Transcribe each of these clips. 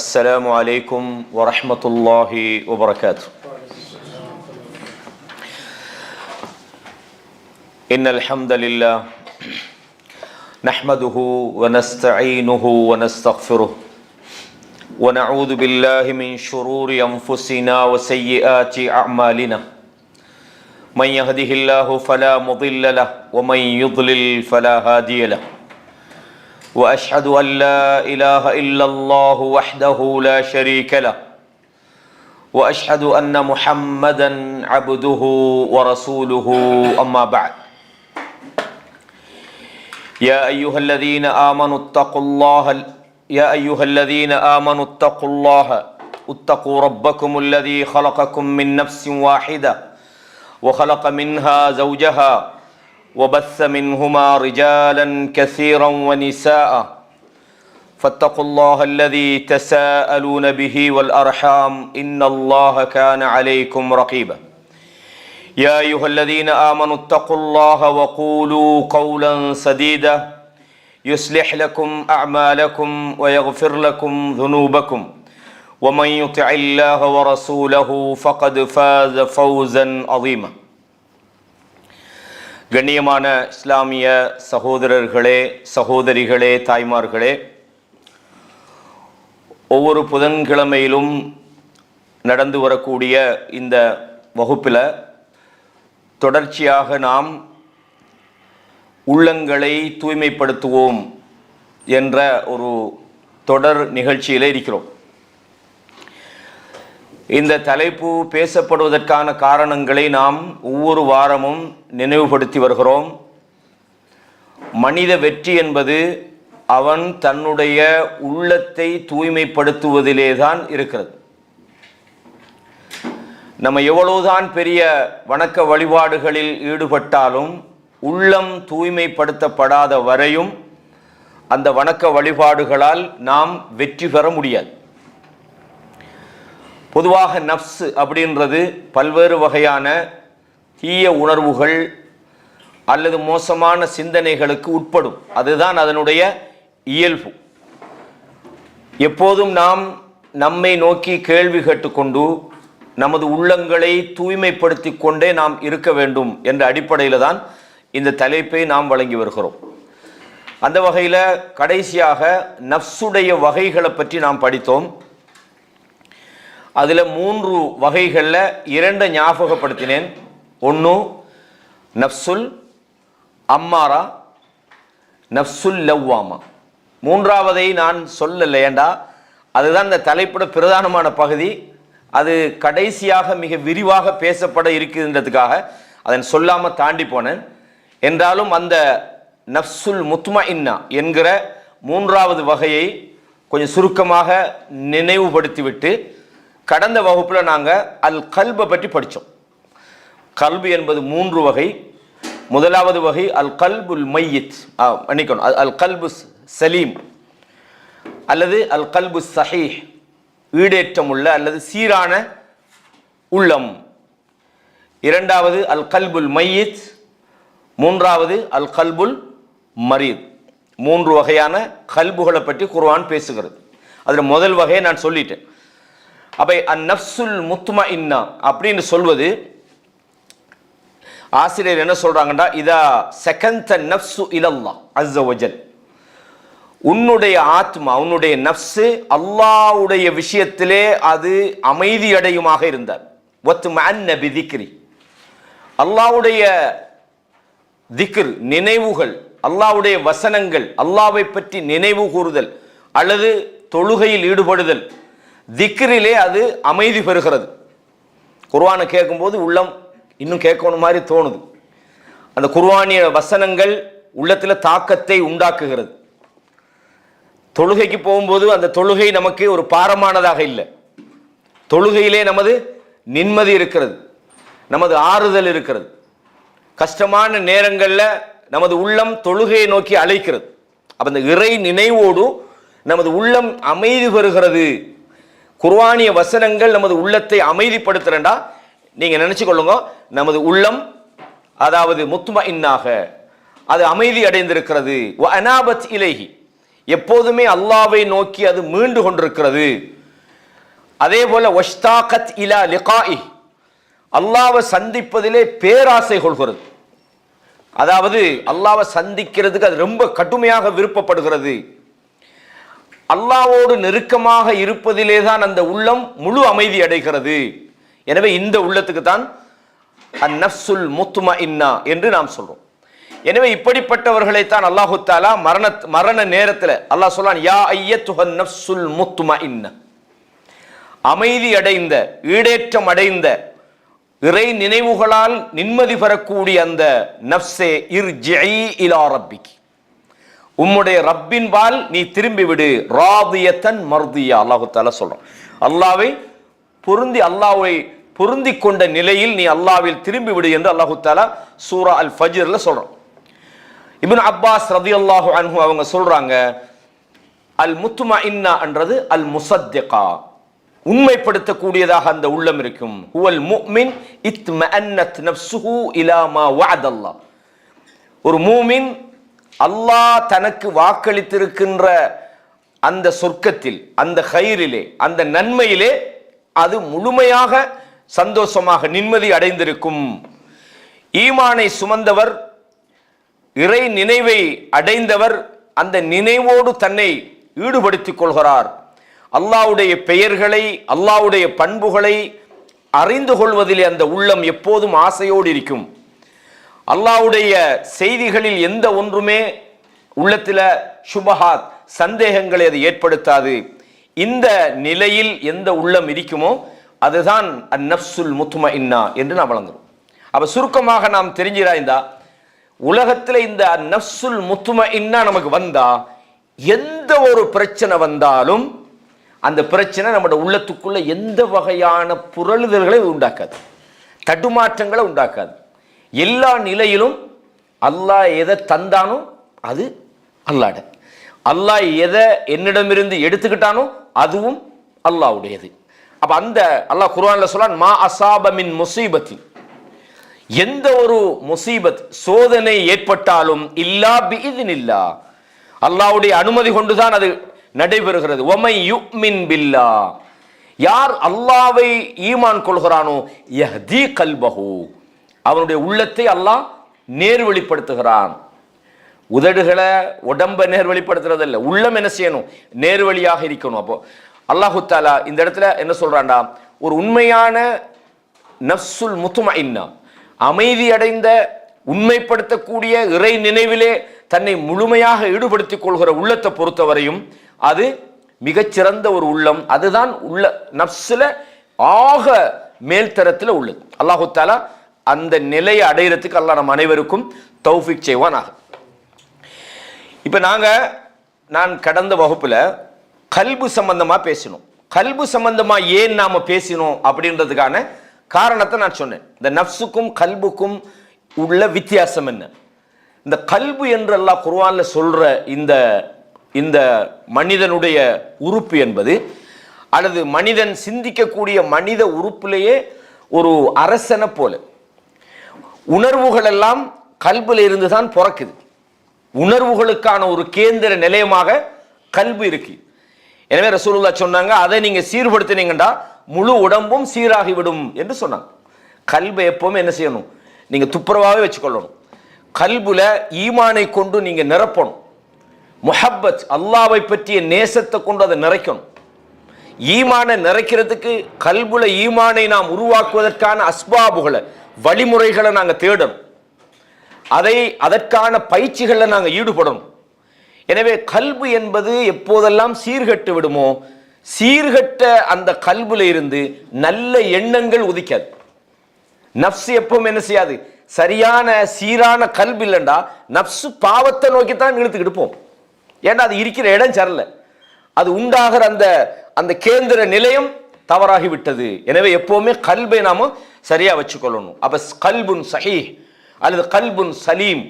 السلام عليكم ورحمة الله وبركاته. إن الحمد لله نحمده ونستعينه ونستغفره ونعوذ بالله من شرور أنفسنا وسيئات أعمالنا. من يهده الله فلا مضل له ومن يضلل فلا هادي له. وأشهد أن لا إله إلا الله وحده لا شريك له. وأشهد أن محمدا عبده ورسوله أما بعد. يا أيها الذين آمنوا اتقوا الله اتقوا ربكم الذي خلقكم من نفس واحدة وخلق منها زوجها وبث منهما رجالا كثيرا ونساء فاتقوا الله الذي تساءلون به والأرحام إن الله كان عليكم رقيبا. يا أيها الذين آمنوا اتقوا الله وقولوا قولا سديدا يصلح لكم أعمالكم ويغفر لكم ذنوبكم ومن يطع الله ورسوله فقد فاز فوزا عظيما. கண்ணியமான இஸ்லாமிய சகோதரர்களே, சகோதரிகளே, தாய்மார்களே, ஒவ்வொரு புதன்கிழமையிலும் நடந்து வரக்கூடிய இந்த வகுப்பில் தொடர்ச்சியாக நாம் உள்ளங்களை தூய்மைப்படுத்துவோம் என்ற ஒரு தொடர் நிகழ்ச்சியில் இருக்கிறோம். இந்த தலைப்பு பேசப்படுவதற்கான காரணங்களை நாம் ஒவ்வொரு வாரமும் நினைவுபடுத்தி வருகிறோம். மனித வெற்றி என்பது அவன் தன்னுடைய உள்ளத்தை தூய்மைப்படுத்துவதிலே தான் இருக்கிறது. நம்ம எவ்வளவுதான் பெரிய வணக்க வழிபாடுகளில் ஈடுபட்டாலும் உள்ளம் தூய்மைப்படுத்தப்படாத வரையும் அந்த வணக்க வழிபாடுகளால் நாம் வெற்றி பெற முடியாது. பொதுவாக நஃப்ஸ் அப்படின்றது பல்வேறு வகையான தீய உணர்வுகள் அல்லது மோசமான சிந்தனைகளுக்கு உட்படும். அதுதான் அதனுடைய இயல்பு. எப்போதும் நாம் நம்மை நோக்கி கேள்வி கேட்டுக்கொண்டு நமது உள்ளங்களை தூய்மைப்படுத்தி கொண்டே நாம் இருக்க வேண்டும் என்ற அடிப்படையில் தான் இந்த தலைப்பை நாம் வழங்கி வருகிறோம். அந்த வகையில் கடைசியாக நஃப்ஸுடைய வகைகளை பற்றி நாம் படித்தோம். அதில் 3 வகைகளில் 2 ஞாபகப்படுத்தினேன். ஒன்று நஃப்சுல் அம்மாரா, நஃப்சுல் லவ்வாமா. 3வதை நான் சொல்லலை, ஏண்டா அதுதான் இந்த தலைப்போட பிரதானமான பகுதி. அது கடைசியாக மிக விரிவாக பேசப்பட இருக்குன்றதுக்காக அதை சொல்லாமல் தாண்டி போனேன். என்றாலும் அந்த நஃப்சுல் முத்மஇன்னா என்கிற 3வது வகையை கொஞ்சம் சுருக்கமாக நினைவுபடுத்திவிட்டு கடந்த வகுப்பில் நாங்கள் அல் கல்பை பற்றி படித்தோம். கல்பு என்பது 3 வகை. முதலாவது வகை அல் கல்புல் மையித், மன்னிக்கணும், அல் கல்பு சலீம் அல்லது அல் கல்பு சஹீஹ், ஈடேற்றம் உள்ள அல்லது சீரான உள்ளம். 2வது அல் கல்புல் மையித், 3வது அல் கல்புல் மரீத். 3 வகையான கல்புகளை பற்றி குர்ஆன் பேசுகிறது. அதில் முதல் வகையை நான் சொல்லிட்டேன். அப்போ அந்நஃப்சுல் முத்மஇன்னா அப்படின்னு சொல்வது, ஆசிரியர் என்ன சொல்றாங்கன்னா, இதா செகந்த நஃப்சு இலல்லாஹ் அஸ்ஸ வஜல், உன்னுடைய ஆத்மா, உன்னுடைய நஃப்ஸு அல்லாஹ்வுடைய விஷயத்திலே அது அமைதியடையுமாக இருந்தார். வத்மஅன்ன பிதிக்ரி, அல்லாஹ்வுடைய திக்ர், நினைவுகள், அல்லாஹ்வுடைய வசனங்கள், அல்லாஹ்வை பற்றி நினைவு கூறுதல் அல்லது தொழுகையில் ஈடுபடுதல், திக்ரிலே அது அமைதி பெறுகிறது. குர்ஆனை கேட்கும்போது உள்ளம் இன்னும் கேட்கணும் மாதிரி தோணுது. அந்த குர்ஆனிய வசனங்கள் உள்ளத்தில் தாக்கத்தை உண்டாக்குகிறது. தொழுகைக்கு போகும்போது அந்த தொழுகை நமக்கு ஒரு பாரமானதாக இல்லை. தொழுகையிலே நமது நிம்மதி இருக்கிறது, நமது ஆறுதல் இருக்கிறது. கஷ்டமான நேரங்களில் நமது உள்ளம் தொழுகையை நோக்கி அழைக்கிறது. அப்போ அந்த இறை நினைவோடு நமது உள்ளம் அமைதி பெறுகிறது. குர்ஆனிய வசனங்கள் நமது உள்ளத்தை அமைதிப்படுத்துறேன்டா நீங்க நினைச்சு கொள்ளுங்க, நமது உள்ளம் அதாவது முத்மஇன்னாக அது அமைதி அடைந்திருக்கிறது. வ அனாபத் இலைஹி, எப்போதுமே அல்லாஹ்வை நோக்கி அது மீண்டு கொண்டிருக்கிறது. அதே போல வஷ்தாகத் இலா லிகாஇ, அல்லாஹ்வை சந்திப்பதிலே பேராசை கொள்கிறது. அதாவது அல்லாஹ்வை சந்திக்கிறதுக்கு அது ரொம்ப கடுமையாக விருப்பப்படுகிறது. அல்லாஹ்வோடு நெருக்கமாக இருப்பதிலே தான் அந்த உள்ளம் முழு அமைதி அடைகிறது. எனவே இந்த உள்ளத்துக்கு தான் அந்நஃப்சுல் முத்மஇன்னா என்று நாம் சொல்றோம். எனவே இப்படிப்பட்டவர்களை தான் அல்லாஹு தஆலா மரண நேரத்தில் அல்லாஹ் சொல்றான், யா அய்யத்துஹன் நஃப்சுல் முத்மஇன்னா, அமைதி அடைந்த, ஈடேற்றம் அடைந்த, இறை நினைவுகளால் நிம்மதி பெறக்கூடிய அந்த நஃப்ஸே இர்ஜிஇ இலா ரப்பிக், உம்முடைய ரப்பின் பால் நீ திரும்பி விடு. ராதியத்தன் மர்தியா, அல்லாஹு தஆலா சொல்றான். அல்லாஹ்வை பொருந்தி கொண்ட நிலையில் நீ அல்லாஹ்வில் திரும்பி விடு என்று அல்லாஹு தஆலா சூரா அல் ஃபஜ்ர்ல சொல்றான். இப்னு அப்பாஸ் ரலியல்லாஹு அன்ஹு அவங்க சொல்றாங்க, அல் முத்மஇன்னா என்றது அல் முஸத்திகா, உண்மைப்படுத்தக்கூடியதாக அந்த உள்ளம் இருக்கும். ஹுவல் முஃமின் இத்மஅன்னத் நஃப்ஸுஹு இலா மா வஅதல்லாஹ், ஒரு மூமின் அல்லாஹ் தனக்கு வாக்களித்திருக்கின்ற அந்த சொர்க்கத்தில், அந்த கைரிலே, அந்த நன்மையிலே அது முழுமையாக சந்தோஷமாக நிம்மதி அடைந்திருக்கும். ஈமானை சுமந்தவர், இறை நினைவை அடைந்தவர் அந்த நினைவோடு தன்னை ஈடுபடுத்திக் கொள்கிறார். அல்லாஹ்வுடைய பெயர்களை, அல்லாஹ்வுடைய பண்புகளை அறிந்து கொள்வதிலே அந்த உள்ளம் எப்போதும் ஆசையோடு இருக்கும். அல்லாஹ்வுடைய செய்திகளில் எந்த ஒன்றுமே உள்ளத்தில் சுபஹாத், சந்தேகங்களை அது ஏற்படுத்தாது. இந்த நிலையில் எந்த உள்ளம் இருக்குமோ அதுதான் அந்நஃப்சுல் முத்மஇன்னா என்று நாம் வழங்குறோம். அப்ப சுருக்கமாக நாம் தெரிஞ்சிராய்ந்தா, உலகத்தில் இந்த அந்நஃப்சுல் முத்மஇன்னா நமக்கு வந்தா, எந்த ஒரு பிரச்சனை வந்தாலும் அந்த பிரச்சனை நம்முடைய உள்ளத்துக்குள்ள எந்த வகையான புரளுதல்களை உண்டாக்காது, தடுமாற்றங்களை உண்டாக்காது. எல்லா நிலையிலும் அல்லாஹ் எதை தந்தானோ அது அல்லாஹ்ட, அல்லாஹ் எதை என்னிடமிருந்து எடுத்துக்கிட்டானோ அதுவும் அல்லாஹ்வுடையது. அப்ப அந்த அல்லாஹ் குர்ஆன்ல சொல்றான், மா அஸாப மின் முஸீபத்தின், எந்த ஒரு முசீபத் சோதனை ஏற்பட்டாலும் இல்லா பிஇذنில்லா, அல்லாஹ்வுடைய அனுமதி கொண்டுதான் அது நடைபெறுகிறது. வமை யுமின் பில்லாஹ், யார் அல்லாஹ்வை ஈமான் கொள்கிறானோ யஹ்தி கல்பஹு, அவனுடைய உள்ளத்தை அல்லாஹ் நேர்வழிப்படுத்துகிறான். உதடுகளை உடம்ப நேர்வழிப்படுத்துறது இல்லை, உள்ளம் என்ன செய்யணும், நேர்வழியாக இருக்கணும். அப்போ அல்லாஹு தஆலா இந்த இடத்துல என்ன சொல்றான்டா, ஒரு உண்மையான நஃப்சுல் முத்மஇன்னா, அமைதி அடைந்த, உண்மைப்படுத்தக்கூடிய, இறை நினைவிலே தன்னை முழுமையாக ஈடுபடுத்திக் கொள்கிற உள்ளத்தை பொறுத்தவரையும் அது மிகச்சிறந்த ஒரு உள்ளம். அதுதான் உள்ள நஃப்ஸ்ல ஆக மேல்தரத்தில் உள்ளது. அல்லாஹு தஆலா அந்த நிலையை அடையிறதுக்கு அல்லாஹ் நம் அனைவருக்கும் தௌஃபீக் செய்வானாக. இப்ப நான் கடந்த வகுப்புல கல்பு சம்பந்தமா பேசினோம். கல்பு சம்பந்தமா ஏன் நாம பேசினோம் அப்படின்றதுக்கான காரணத்தை நான் சொன்னேன். இந்த நஃப்ஸுக்கும் கல்புக்கும் உள்ள வித்தியாசம் என்ன? இந்த கல்பு என்று அல்லாஹ் குர்ஆன்ல சொல்ற இந்த மனிதனுடைய உறுப்பு என்பது, அல்லது மனிதன் சிந்திக்கக்கூடிய மனித உறுப்பிலேயே ஒரு அரசனை போல, உணர்வுகள் எல்லாம் கல்புல இருந்து தான் பிறக்குது. உணர்வுகளுக்கான ஒரு கேந்திர நிலையமாக கல்பு இருக்கு. எனவே ரசூலுல்லாஹ் சொன்னாங்க, அதை நீங்க சீர்படுத்தினீங்கடா முழு உடம்பும் சீராகிவிடும் என்று சொன்னாங்க. கல்பை எப்பவுமே என்ன செய்யணும், நீங்க துப்புரவாகவே வச்சுக்கொள்ளணும். கல்புல ஈமானை கொண்டு நீங்க நிரப்பணும். முஹப்பத், அல்லாஹ்வை பற்றிய நேசத்தை கொண்டு அதை நிறைக்கணும். ஈமானை நிறைக்கிறதுக்கு கல்புல ஈமானை நாம் உருவாக்குவதற்கான அஸ்பாபுகளை, வழிமுறைகளை நாங்கள் தேடணும். அதற்கான பயிற்சிகளில் நாங்கள் ஈடுபடணும். எனவே கல்பு என்பது எப்போதெல்லாம் சீர்கட்டு விடுமோ, சீர்கட்ட அந்த கல்புல இருந்து நல்ல எண்ணங்கள் உதிக்காது. நஃப்ஸ் எப்பவும் என்ன செய்யாது, சரியான சீரான கல்பு இல்லைண்டா நஃப்ஸ் பாவத்தை நோக்கித்தான் இழுத்துக்கிட்டு போம். ஏன்னா அது இருக்கிற இடம் சரியில்லை, அது உண்டாகிற அந்த கேந்திர நிலையம் தவறாகி விட்டது. எனவே எப்பவுமே கல்பை நாம சரியா வச்சுக்கொள்ளணும். அப்ப கல்புன் சஹீஹ் அல்லது கல்புன் சலீம்,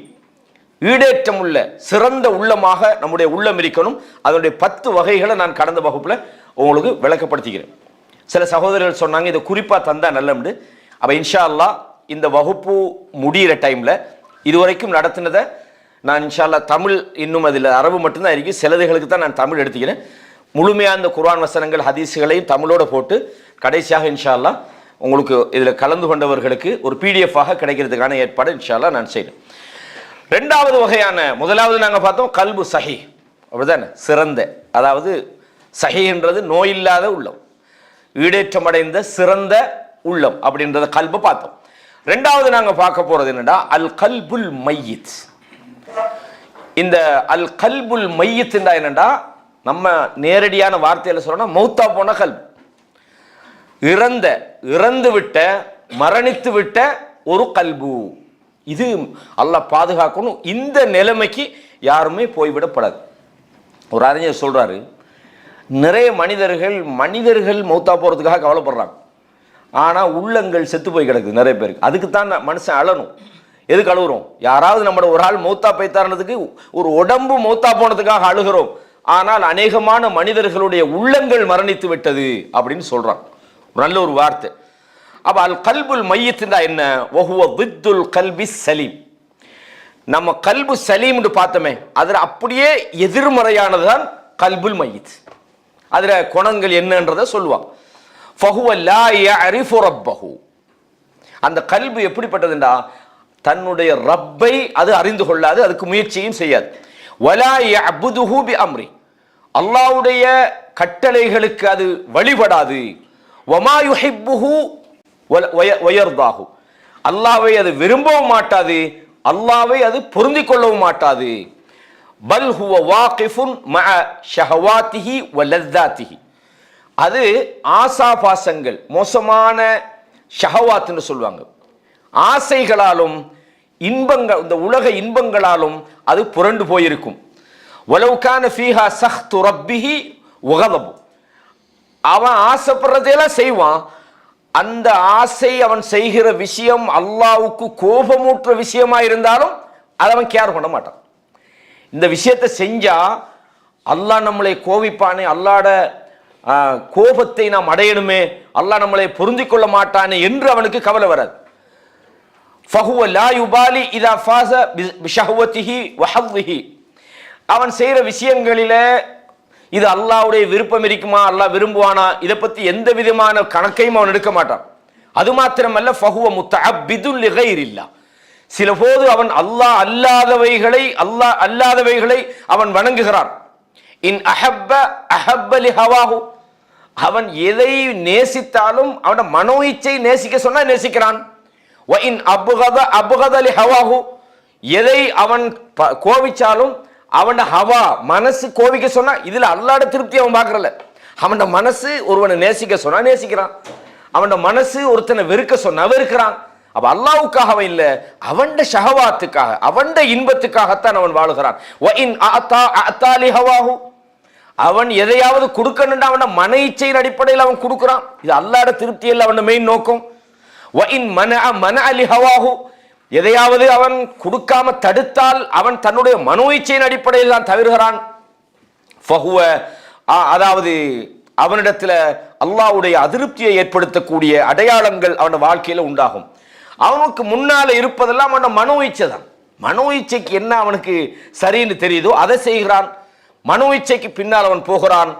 ஈடேற்றம் உள்ள சிறந்த உள்ளமாக நம்முடைய உள்ளம் இருக்கணும். அதனுடைய 10 வகைகளை நான் கடந்த வகுப்புல உங்களுக்கு விளக்கப்படுத்திக்கிறேன். சில சகோதரர்கள் சொன்னாங்க இதை குறிப்பா தந்தா நல்லது. அப்ப இன்ஷா அல்லாஹ் இந்த வகுப்பு முடிகிற டைம்ல இதுவரைக்கும் நடத்தினதை நான் இன்ஷா அல்லாஹ் தமிழ் இன்னும் அதில் அரபு மட்டும்தான் இருக்கு, சிலதுகளுக்கு தான் நான் தமிழ் எடுத்துக்கிறேன். முழுமையாக அந்த குர்ஆன் வசனங்கள் ஹதீஸுகளையும் தமிழோட போட்டு கடைசியாக இன்ஷா அல்லாஹ் உங்களுக்கு இதில் கலந்து கொண்டவர்களுக்கு ஒரு பிடிஎஃபாக கிடைக்கிறதுக்கான ஏற்பாடு இன்ஷா அல்லாஹ் நான் செய்கிறேன். ரெண்டாவது வகையான, முதலாவது நாங்கள் பார்த்தோம் கல்பு சஹி, அப்படிதானே, சிறந்த, அதாவது சஹின்றது நோயில்லாத உள்ளம், ஈடேற்றம் அடைந்த சிறந்த உள்ளம் அப்படின்றத கல்பை பார்த்தோம். ரெண்டாவது நாங்கள் பார்க்க போறது என்னடா அல் கல்புல் மையித். இந்த அல் கல்புல் மையித் என்னடா, நம்ம நேரடியான வார்த்தையில சொல்லணும் மௌத்தா போன கல்பு, இறந்து விட்ட மரணித்து விட்ட ஒரு கல்பு. இது அல்லாஹ் பாதுகாக்கணும். இந்த நிலைமைக்கு யாருமே போய்விடப்படாது. ஒரு அறிஞர் சொல்றாரு, நிறைய மனிதர்கள் மௌத்தா போறதுக்காக கவலைப்படுறாங்க, ஆனா உள்ளங்கள் செத்து போய் கிடக்குது நிறைய பேருக்கு. அதுக்கு தான் மனுஷன் அழணும். எதுக்கு அழுகுறோம்? யாராவது நம்மளோட ஒரு ஆள் மௌத்தா போய்த்தாருனதுக்கு, ஒரு உடம்பு மௌத்தா போனதுக்காக அழுகிறோம். ஆனால் அநேகமான மனிதர்களுடைய உள்ளங்கள் மரணித்து விட்டது அப்படின்னு சொல்றான். நல்ல ஒரு வார்த்தை. அப்ப அல் கல்புல் மையத்துண்டா என்ன? வஹுவ வித்துல் கல்பி சலீம். நம்ம கல்பு சலீம்னு பார்த்தோமே, அதுல அப்படியே எதிர்மறையானதுதான் கல்புல் மையத். அதுல குணங்கள் என்னன்றதை சொல்லுவாங்க. ஃபஹுவ லா யஅரிஃபு ரப்பஹு. அந்த கல்பு எப்படிப்பட்டதுண்டா, தன்னுடைய ரப்பை அது அறிந்து கொள்ளாது, அதுக்கு முயற்சியும் செய்யாது. வலா யஅபுதுஹு பி அம்ரி. அல்லாஹ்வுடைய கட்டளைகளுக்கு அது வழிபடாது. வமா யுஹிப்புஹு வயர்தாஹு. அல்லாஹ்வை அது விரும்பவும் மாட்டாது, அல்லாஹ்வை அது பொருந்திக் கொள்ளவும் மாட்டாது. பல் ஹுவ வாகிஃபுன் மஅ ஷஹவாத்திஹி வ லஸ்ஸாத்திஹி. அது ஆசாபாசங்கள், மோசமான ஷஹவாத்னு சொல்லுவாங்க, ஆசைகளாலும் இன்பங்கள், இந்த உலக இன்பங்களாலும் அது புரண்டு போயிருக்கும். வலவ் கான ஃபீஹா சஹ்து ரப்பிஹி வ கதபு. அவன் ஆசைப்படுறதெல்லாம் செய்வான், அந்த ஆசை அவன் செய்கிற விஷயம் அல்லாஹ்வுக்கு கோபமூற்ற விஷயமா இருந்தாலும் அதை அவன் கேர் பண்ண மாட்டான். இந்த விஷயத்தை செஞ்சா அல்லாஹ் நம்மளை கோபிப்பானே, அல்லாஹ்ட கோபத்தை நாம் அடையணுமே, அல்லாஹ் நம்மளை பொருந்திக் கொள்ள மாட்டானே என்று அவனுக்கு கவலை வராது. ஃபஹுவ லா யுபாலி இதா ஃபாஸ பிஷஹவதிஹி வ ஹவ்விஹி. அவன் செய்கிற விஷயங்களில இது அல்லாஹ்வுடைய விருப்பம் இருக்குமா, அல்லாஹ் விரும்புவானா, இதை பத்தி எந்த விதமான கணக்கையும் அவன் எடுக்க மாட்டான். அது மாத்திரமல்ல, ஃபஹுவ முத்தஅப்பிதுல் லிகைரில்லா. சில போது அவன் அல்லாஹ் அல்லாதவைகளை அவன் வணங்குகிறான். இன் அஹப்ப அஹப்ப லிஹவாஹு. அவன் எதை நேசித்தாலும் அவன மனோ இச்சை நேசிக்க சொன்னா நேசிக்கிறான். வ இன் அப்கத அப்கத லிஹவாஹு. எதை அவன் கோபிச்சாலும் அவன் ஹவா மனசு கோபிக்க சொன்னா, இதுல அல்லாஹ்வுடைய திருப்தி அவன் பார்க்கறல. அவன் மனசு ஒருவனை நேசிக்க சொன்னா நேசிக்கிறான், அவன் மனசு ஒருத்தனை வெறுக்க சொன்னா வெறுக்கிறான். அப்ப அல்லாஹ்வுக்காக அவன் இல்ல, அவன் ஷஹவாத்துக்காக, அவன் இன்பத்துக்காகத்தான் அவன் வாழுகிறான். வ இன் அஅதா அஅதா லிஹவாஹு. அவன் எதையாவது கொடுக்கணும்னா அவன் மன இச்சையின் அடிப்படையில் அவன் கொடுக்கிறான், இது அல்லாஹ்வுடைய திருப்தி இல்ல அவன் மெயின் நோக்கம். வ இன் மனஅ மனஅ லிஹவாஹு. எதையாவது அவன் கொடுக்காம தடுத்தால் அவன் தன்னுடைய மனோ இச்சையின் அடிப்படையில் தான் தவிர்கிறான். ஃபஹுவ, அதாவது அவனிடத்துல அல்லாஹ்வுடைய அதிருப்தியை ஏற்படுத்தக்கூடிய அடையாளங்கள் அவன் வாழ்க்கையில உண்டாகும். அவனுக்கு முன்னால இருப்பதெல்லாம் அவன் மனோ இச்சை தான். மனோ இச்சைக்கு என்ன அவனுக்கு சரின்னு தெரியுதோ அதை செய்கிறான், மனோ இச்சைக்கு பின்னால் அவன் போகிறான்.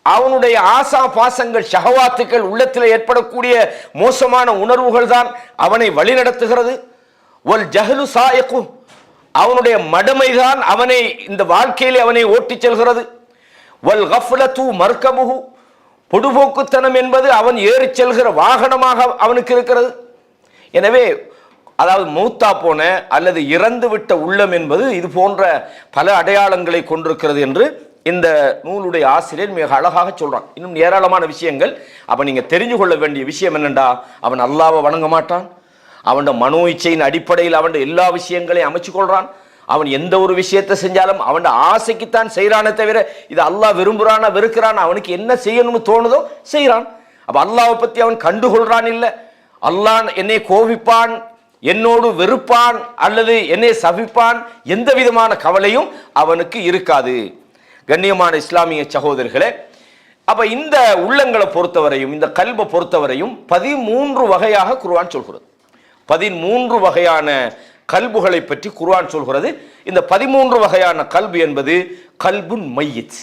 அவனுடைய ஆசா பாசங்கள், ஷஹவாத்துக்கள், உள்ளத்தில் ஏற்படக்கூடிய மோசமான உணர்வுகள் தான் அவனை வழிநடத்துகிறது. வல் ஜஹ்லு சாயிகு. அவனுடைய மடமைதான் அவனை இந்த வாழ்க்கையிலே அவனை ஓட்டிச் செல்கிறது. வல் கஃப்லத்து மர்கபுஹு. பொடுபோக்குத்தனம் என்பது அவன் ஏறிச் செல்கிற வாகனமாக அவனுக்கு இருக்கிறது. எனவே அதாவது மௌத்தா போன அல்லது இறந்து விட்ட உள்ளம் என்பது இது போன்ற பல அடையாளங்களை கொண்டிருக்கிறது என்று இந்த நூலுடைய ஆசிரியர் மிக அழகாக சொல்றான். இன்னும் ஏராளமான விஷயங்கள். அப்ப நீங்க தெரிஞ்சு கொள்ள வேண்டிய விஷயம் என்னண்டா, அவன் அல்லாஹ்வை வணங்க மாட்டான், அவன் மனோ இச்சையின் அடிப்படையில் அவன் எல்லா விஷயங்களையும் அமைச்சு கொள்றான். அவன் எந்த ஒரு விஷயத்தை செஞ்சாலும் அவன் ஆசைக்குத்தான் செய்யறானே தவிர இது அல்லாஹ் விரும்புறானா வெறுக்கிறான், அவனுக்கு என்ன செய்யணும்னு தோணுதோ செய்யறான். அப்ப அல்லாஹ்வை பத்தி அவன் கண்டுகொள்றான் இல்ல, அல்லாஹ் என்னை கோபிப்பான், என்னோடு வெறுப்பான் அல்லது என்னை சபிப்பான், எந்த விதமான கவலையும் அவனுக்கு இருக்காது. கண்ணியமான இஸ்லாமிய சகோதரர்களே, அப்ப இந்த உள்ளங்களை பொறுத்தவரையும் இந்த கல்பை பொறுத்தவரையும் 13 வகையாக குர்ஆன் சொல்கிறது. 13 வகையான கல்புகளை பற்றி குர்ஆன் சொல்கிறது. இந்த 13 வகையான கல்பு என்பது கல்புன் மையித்,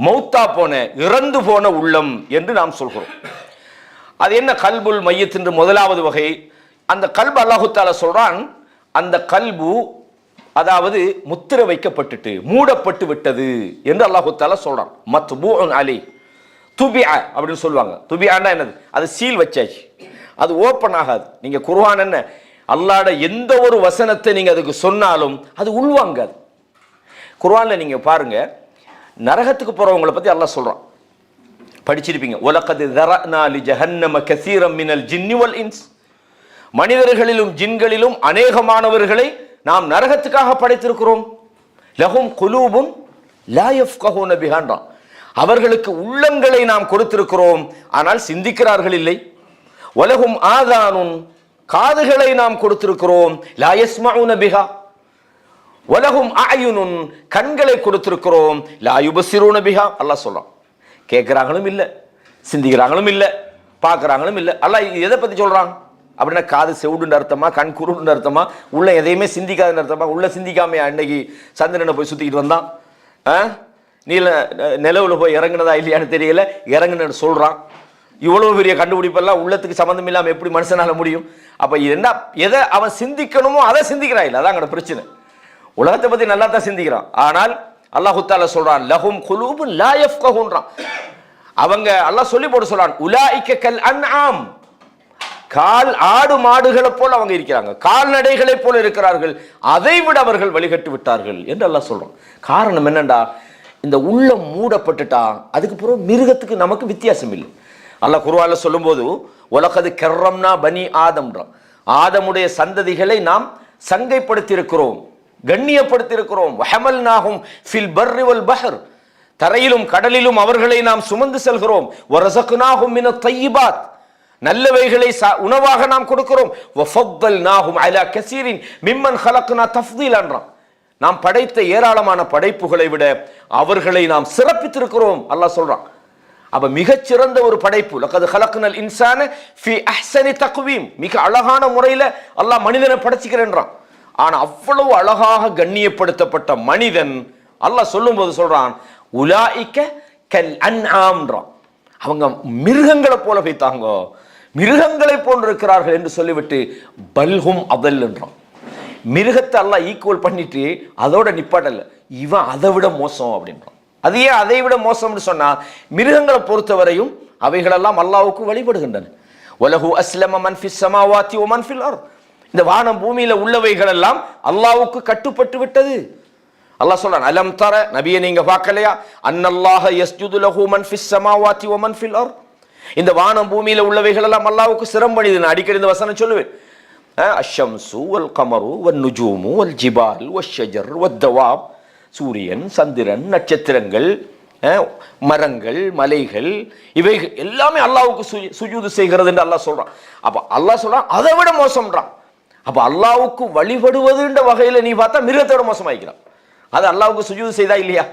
மௌத்தா போன இறந்து போன உள்ளம் என்று நாம் சொல்கிறோம். அது என்ன கல்புல் மையத் என்று முதலாவது வகை? அந்த கல்பு அல்லாஹு தஆலா சொல்றான், அந்த கல்பு அதாவது முத்திரை வைக்கப்பட்டுட்டு மூடப்பட்டு விட்டது என்று அல்லாஹு தஆலா சொல்றான். மத்பூஉன் அலை துபிஆ அப்படின்னு சொல்லுவாங்க. துபிஆன்னா என்னது? அது சீல் வச்சாச்சு, அது ஓப்பன் ஆகாது. நீங்க குர்ஆன் என்ன அல்லாஹ்ட எந்த ஒரு வசனத்தை நீங்க அதுக்கு சொன்னாலும் அது உள்வாங்காது. குர்ஆன்ல நீங்க பாருங்க, நரகத்துக்கு போறவங்களை பத்தி அல்லாஹ் சொல்றான், படிச்சிருப்பீங்க. வலகத் ذرأنا لجهنم كثيرا من الجن والانس, மனிதர்களிலும் ஜின்களிலும் அநேகமானவர்களை நாம் நரகத்துக்காக படைத்திருக்கிறோம். லஹும் குலூபுன் லா யஃப்கஹூன பிஹா, அவர்களுக்கு உள்ளங்களை நாம் கொடுத்திருக்கிறோம், ஆனால் சிந்திக்கிறார்கள் இல்லை. வலஹும் ஆதானுன், காதுகளை நாம் கொடுத்திருக்கிறோம், லா யஸ்மஊன பிஹா. வலஹும் அயுனுன், கண்களை கொடுத்திருக்கிறோம், லா யுபஸிரூன பிஹா. அல்லாஹ் சொல்றான், கேட்கிறாங்களும் இல்லை, சிந்திக்கிறாங்களும் இல்லை, பார்க்குறாங்களும் இல்லை. அல்லாஹ் எதை பற்றி சொல்கிறான் அப்படின்னா, காது செவுடுன்னு அர்த்தமா, கண் குருடுன்னு அர்த்தமா, உள்ள எதையுமே சிந்திக்காதுன்னு அர்த்தமா? உள்ள சிந்திக்காமையா அன்னைக்கு சந்திரனை போய் சுற்றிக்கிட்டு வந்தான்? நிலவில் போய் இறங்குனதா இல்லையான்னு தெரியல, இறங்குன்னு சொல்கிறான். இவ்வளோ பெரிய கண்டுபிடிப்பெல்லாம் உள்ளத்துக்கு சம்மந்தம் இல்லாமல் எப்படி மனுஷனால முடியும்? அப்போ என்ன எதை அவன் சிந்திக்கணுமோ அதை சிந்திக்கிறான் இல்லை, அதான் அங்கே பிரச்சனை. உலகத்தை பற்றி நல்லா தான் சிந்திக்கிறான், ஆனால் அல்லாஹு தஆலா சொல்றான் லஹும் குலூபுன் லா யஃப்கஹூன்றான். அவங்க அல்லாஹ் சொல்லி போட்டு சொல்றான், உலாயிக கல் அன்ஆம், கால் ஆடு மாடுகளை போல அவங்க இருக்கிறாங்க, கால்நடைகளை போல இருக்கிறார்கள், அதை விட அவர்கள் வழிகட்டு விட்டார்கள் என்று அல்லாஹ் சொல்றான். காரணம் என்னண்டா, இந்த உள்ளம் மூடப்பட்டுட்டா அதுக்கு பிறகு மிருகத்துக்கு நமக்கு வித்தியாசம் இல்லை. அல்லாஹ் குர்ஆன்ல சொல்லும்போது வலகத் கர்ரம்னா பனி ஆதம்ன்றான், ஆதமுடைய சந்ததிகளை நாம் சங்கைப்படுத்தி இருக்கிறோம், கண்ணியப்படுத்தி இருக்கிறோம். வஹமல்நாஹும் ஃபில் பர்ரி வல் பஹர், தரையிலும் கடலிலும் அவர்களை நாம் சுமந்து செல்கிறோம். வரஸக்னாஹும் மினத் தய்யிபாத், நல்லவைகளை உணவாக நாம் கொடுக்கிறோம். வஃபத்தல்நாஹும் அலா கஸீரின் மிம்மன் ஹலக்னா தஃதீலன்றான், நாம் படைத்த ஏராளமான படைப்புகளை விட அவர்களை நாம் சிறப்பித்திருக்கிறோம் அல்லாஹ் சொல்றான். அப்ப மிகச்சிறந்த ஒரு படைப்பு, லகத் ஹலக்னல் இன்சான ஃபீ அஹ்ஸனி தக்வீம், மிக அழகான முறையில் அல்லாஹ் மனிதனை படைச்சிக்கிறேன்றான். ஆனா அவ்வளவு அழகாக கண்ணியப்படுத்தப்பட்ட மனிதன் அல்லாஹ் சொல்லும் போது சொல்றான் உலாயிக கல் அன்ஆம்ன்றான், அவங்க மிருகங்களை போல வைத்தாங்க, மிருகங்களை போன்று இருக்கிறார்கள் என்று சொல்லிவிட்டு பல்ஹும் அதல் என்றான். மிருகத்தை அல்லாஹ் ஈக்குவல் பண்ணிட்டு அதோட நிப்பாட்டல, இவன் அதை விட மோசம் அப்படின்றான். அது ஏன் அதை விட மோசம்னு சொன்னா, மிருகங்களை பொறுத்தவரையும் அவைகளெல்லாம் அல்லாஹ்வுக்கு வழிபடுகின்றன. வலஹு அஸ்லம மன் ஃபிஸ் ஸமாவாதி வ மன் ஃபில் அர்த், இந்த வானம் பூமியில உள்ளவைகள் எல்லாம் அல்லாஹ்வுக்கு கட்டுப்பட்டு விட்டது. அல்லாஹ் சொல்றான், அலம் தர, நபியை நீங்க பார்க்கலையா, அன்னல்லாஹ யஸ்ஜுது லஹு மன் ஃபிஸ் ஸமாவாதி வ மன் ஃபில் அர்த், இந்த வானம் பூமியில உள்ளவைகள் எல்லாம் அல்லாஹ்வுக்கு சிரம்பணிது. நான் அடிக்கடி இந்த வசனம் சொல்லுவேன். அஷ்ஷம்சு வல் கமரு வன் நுஜூமு வல் ஜிபால் வஷ்ஷஜர் வத்தவாப், சூரியன், சந்திரன், நட்சத்திரங்கள், மரங்கள், மலைகள், இவை எல்லாமே அல்லாஹ்வுக்கு சுஜூது செய்கிறது என்று அல்லாஹ் சொல்றான். அப்ப அல்லாஹ் சொல்றான் அதை விட மோசம்ன்றான். அப்ப அல்லாஹ்வுக்கு வழிபடுவதுன்ற வகையில நீ பார்த்தா மிருகத்தோட மோசமாயிக்கிறான். அது அல்லாஹ்வுக்கு சுஜூது செய்தா இல்லையா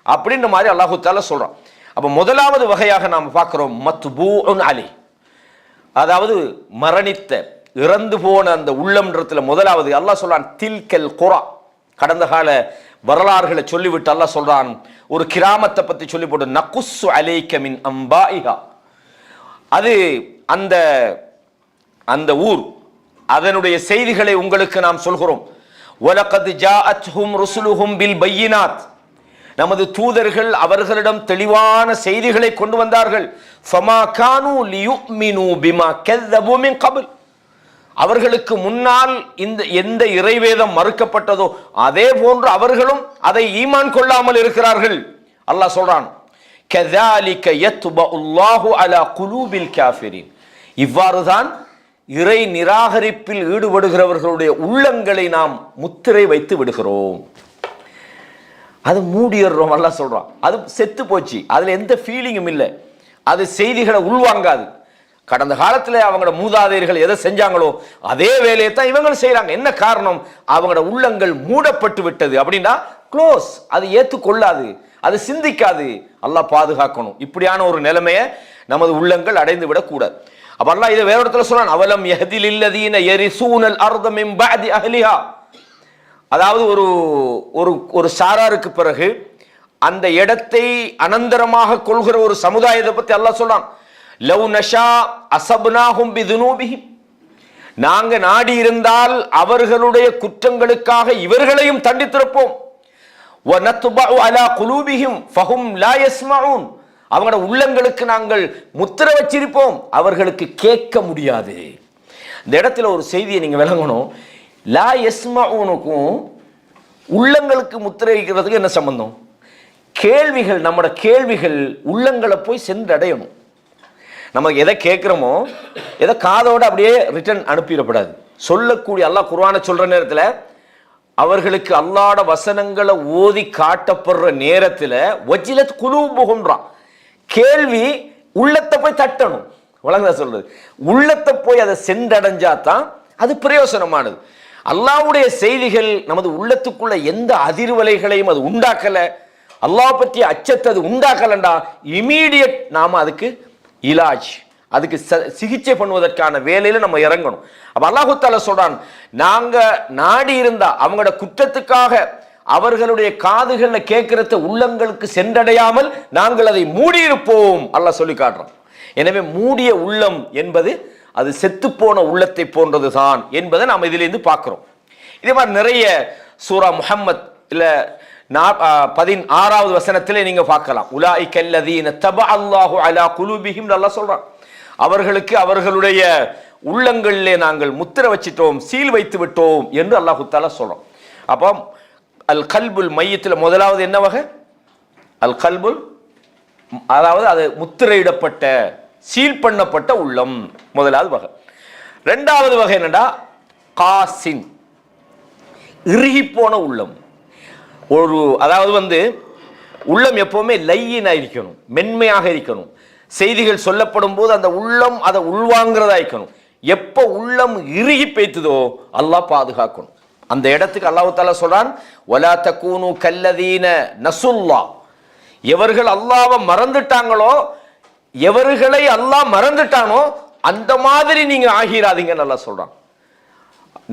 அப்படின்ற மாதிரி அல்லாஹு தஆலா சொல்றான். அப்ப முதலாவது வகையாக நாம் பார்க்கிறோம் மத்பூஉன் அலை, அதாவது மரணித்த இறந்து போன அந்த உள்ளம்ன்றதுல முதலாவது அல்லாஹ் சொல்றான் தில்கல் குரா, கடந்த கால வரலாறுகளை சொல்லிவிட்டு அல்லாஹ் சொல்றான், ஒரு கிராமத்தை பத்தி சொல்லி போட்டு நகுஸ்ஸு அலைக மின் அம்பாஇஹா, அது அந்த அந்த ஊர் அதனுடைய செய்திகளை உங்களுக்கு நாம் சொல்கிறோம். வலகத் ஜாஅத்ஹும் ருசுலுஹும் பில் பையினாத், நமது தூதர்கள் அவர்களிடம் தெளிவான செய்திகளை கொண்டு வந்தார்கள். ஃபமா கானூ லியுமினூ பிமா கஸபூ மின் கப்ல், அவர்களுக்கு முன்னால் இந்த எந்த இறைவேதம் மறுக்கப்பட்டதோ அதே போன்று அவர்களும் அதை ஈமான் கொள்ளாமல் இருக்கிறார்கள். அல்லாஹ் சொல்றான், கஸாலிக யத்பஉல்லாஹு அலா குலூபில் காஃபிரின், இவ்வாறுதான் இறை நிராகரிப்பில் ஈடுபடுகிறவர்களுடைய உள்ளங்களை நாம் முத்திரை வைத்து விடுகிறோம். அது மூடிடுறோம். அல்லாஹ் சொல்றான், அது செத்து போச்சு, அதுல எந்த ஃபீலிங்கும் இல்லை, அது செய்திகளை உள்வாங்காது. கடந்த காலத்துல அவங்களோட மூதாதையர்கள் எதை செஞ்சாங்களோ அதே வேலையை தான் இவங்க செய்யறாங்க. என்ன காரணம்? அவங்களோட உள்ளங்கள் மூடப்பட்டு விட்டது. அப்படின்னா க்ளோஸ், அது ஏற்றுக்கொள்ளாது, அது சிந்திக்காது. அல்லாஹ் பாதுகாக்கணும். இப்படியான ஒரு நிலைமையை நமது உள்ளங்கள் அடைந்து விடக்கூடாது. அப்ப அல்லாஹ் இதை வேற இடத்துல சொல்றான், அவலம் யஹ்தில் லல்லதீன யரிசூனல் அர்த மின் பஅதி அஹ்லிஹா. அதாவது ஒரு ஒரு ஒரு சாராருக்கு பிறகு அந்த இடத்தை அனந்தரமாக கொள்கிற ஒரு சமுதாயத்தை பத்தி அல்லாஹ் சொல்றான், லவ் நஷா அஸப்னாஹும் பிதுனூபிஹிம், நாங்க நாடி இருந்தால் அவர்களுடைய குற்றங்களுக்காக இவர்களையும் தண்டித்திருப்போம். வநத்பஉ அலா குலூபிஹிம் ஃபஹும் லா யஸ்மஊன், அவங்களோட உள்ளங்களுக்கு நாங்கள் முத்திரை வச்சிருப்போம், அவர்களுக்கு கேட்க முடியாது. இந்த இடத்துல ஒரு செய்தியை நீங்க விளங்கணும். லா யஸ்மஊனுக்கும் உள்ளங்களுக்கு முத்திரை வைக்கிறதுக்கு என்ன சம்பந்தம்? கேள்விகள், நம்மளோட கேள்விகள் உள்ளங்களை போய் சென்றடையணும். நம்ம எதை கேட்குறோமோ எதை காதோட அப்படியே ரிட்டர்ன் அனுப்பிடப்படாது. சொல்லக்கூடிய அல்லாஹ் குர்ஆனை சொல்ற நேரத்தில் அவர்களுக்கு அல்லாஹ்வோட வசனங்களை ஓதி காட்டப்படுற நேரத்தில் வஜிலத் குலூபுஹும்ரா, கேள்வி உள்ளத்தை போய் தட்டணும். வழங்குதா சொல்றது, உள்ளத்தை போய் அதை சென்றடைஞ்சா தான் அது பிரயோசனமானது. அல்லாஹ்வுடைய செய்திகள் நமது உள்ளத்துக்குள்ள எந்த அதிர்வலைகளையும் அது உண்டாக்கல, அல்லாஹ் பற்றிய அச்சத்தை அது உண்டாக்கலண்டா இமீடியட் நாம அதுக்கு இலாஜ், அதுக்கு சிகிச்சை பண்ணுவதற்கான வேலையில நம்ம இறங்கணும். அப்ப அல்லாஹ் தஆலா சொல்றான், நாங்க நாடி இருந்தா அவங்களோட குற்றத்துக்காக அவர்களுடைய காதுகள்ல கேட்கிறத உள்ளங்களுக்கு சென்றடையாமல் நாங்கள் அதை மூடி இருப்போம் அல்லாஹ் சொல்லி காட்டுறோம். எனவே மூடிய உள்ளம் என்பது அது செத்துப்போன உள்ளத்தை போன்றதுதான் என்பதை நாம் இதிலிருந்து பார்க்கிறோம். இதே மாதிரி நிறைய சூரா முஹம்மத் இல்ல 16வது வசனத்திலே நீங்க பார்க்கலாம், உலாயிக அல்லதீன தபஅல்லாஹு அலா குலூபிஹிம் அல்லாஹ் சொல்றான், அவர்களுக்கு அவர்களுடைய உள்ளங்களிலே நாங்கள் முத்திரை வச்சிட்டோம், சீல் வைத்து விட்டோம் என்று அல்லாஹ் தஆலா சொல்றோம். அப்போ அல் கல்புல் மையத்தில் முதலாவது என்ன வகை? அல் கல்புல், அதாவது அது முத்திரையிடப்பட்ட சீல் பண்ணப்பட்ட உள்ளம் முதலாவது வகை. இரண்டாவது வகை என்னடா காசின், இறுகி போன உள்ளம். ஒரு அதாவது உள்ளம் எப்பவுமே லையினா இருக்கணும், மென்மையாக இருக்கணும். செய்திகள் சொல்லப்படும் போது அந்த உள்ளம் அதை உள்வாங்கிறதா இருக்கணும். எப்போ உள்ளம் இறுகி பேய்த்ததோ அல்லாஹ் பாதுகாக்கணும். அந்த இடத்துக்கு அல்லாஹ் தஆலா சொல்றான், வலா தகூனு கல்லதீன நசுல்லா, எவர்கள் அல்லாஹ்வை மறந்துட்டாங்களோ, எவர்களை அல்லாஹ் மறந்துட்டானோ அந்த மாதிரி நீங்க ஆகிராதீங்கன்னு அல்லாஹ் சொல்றான்.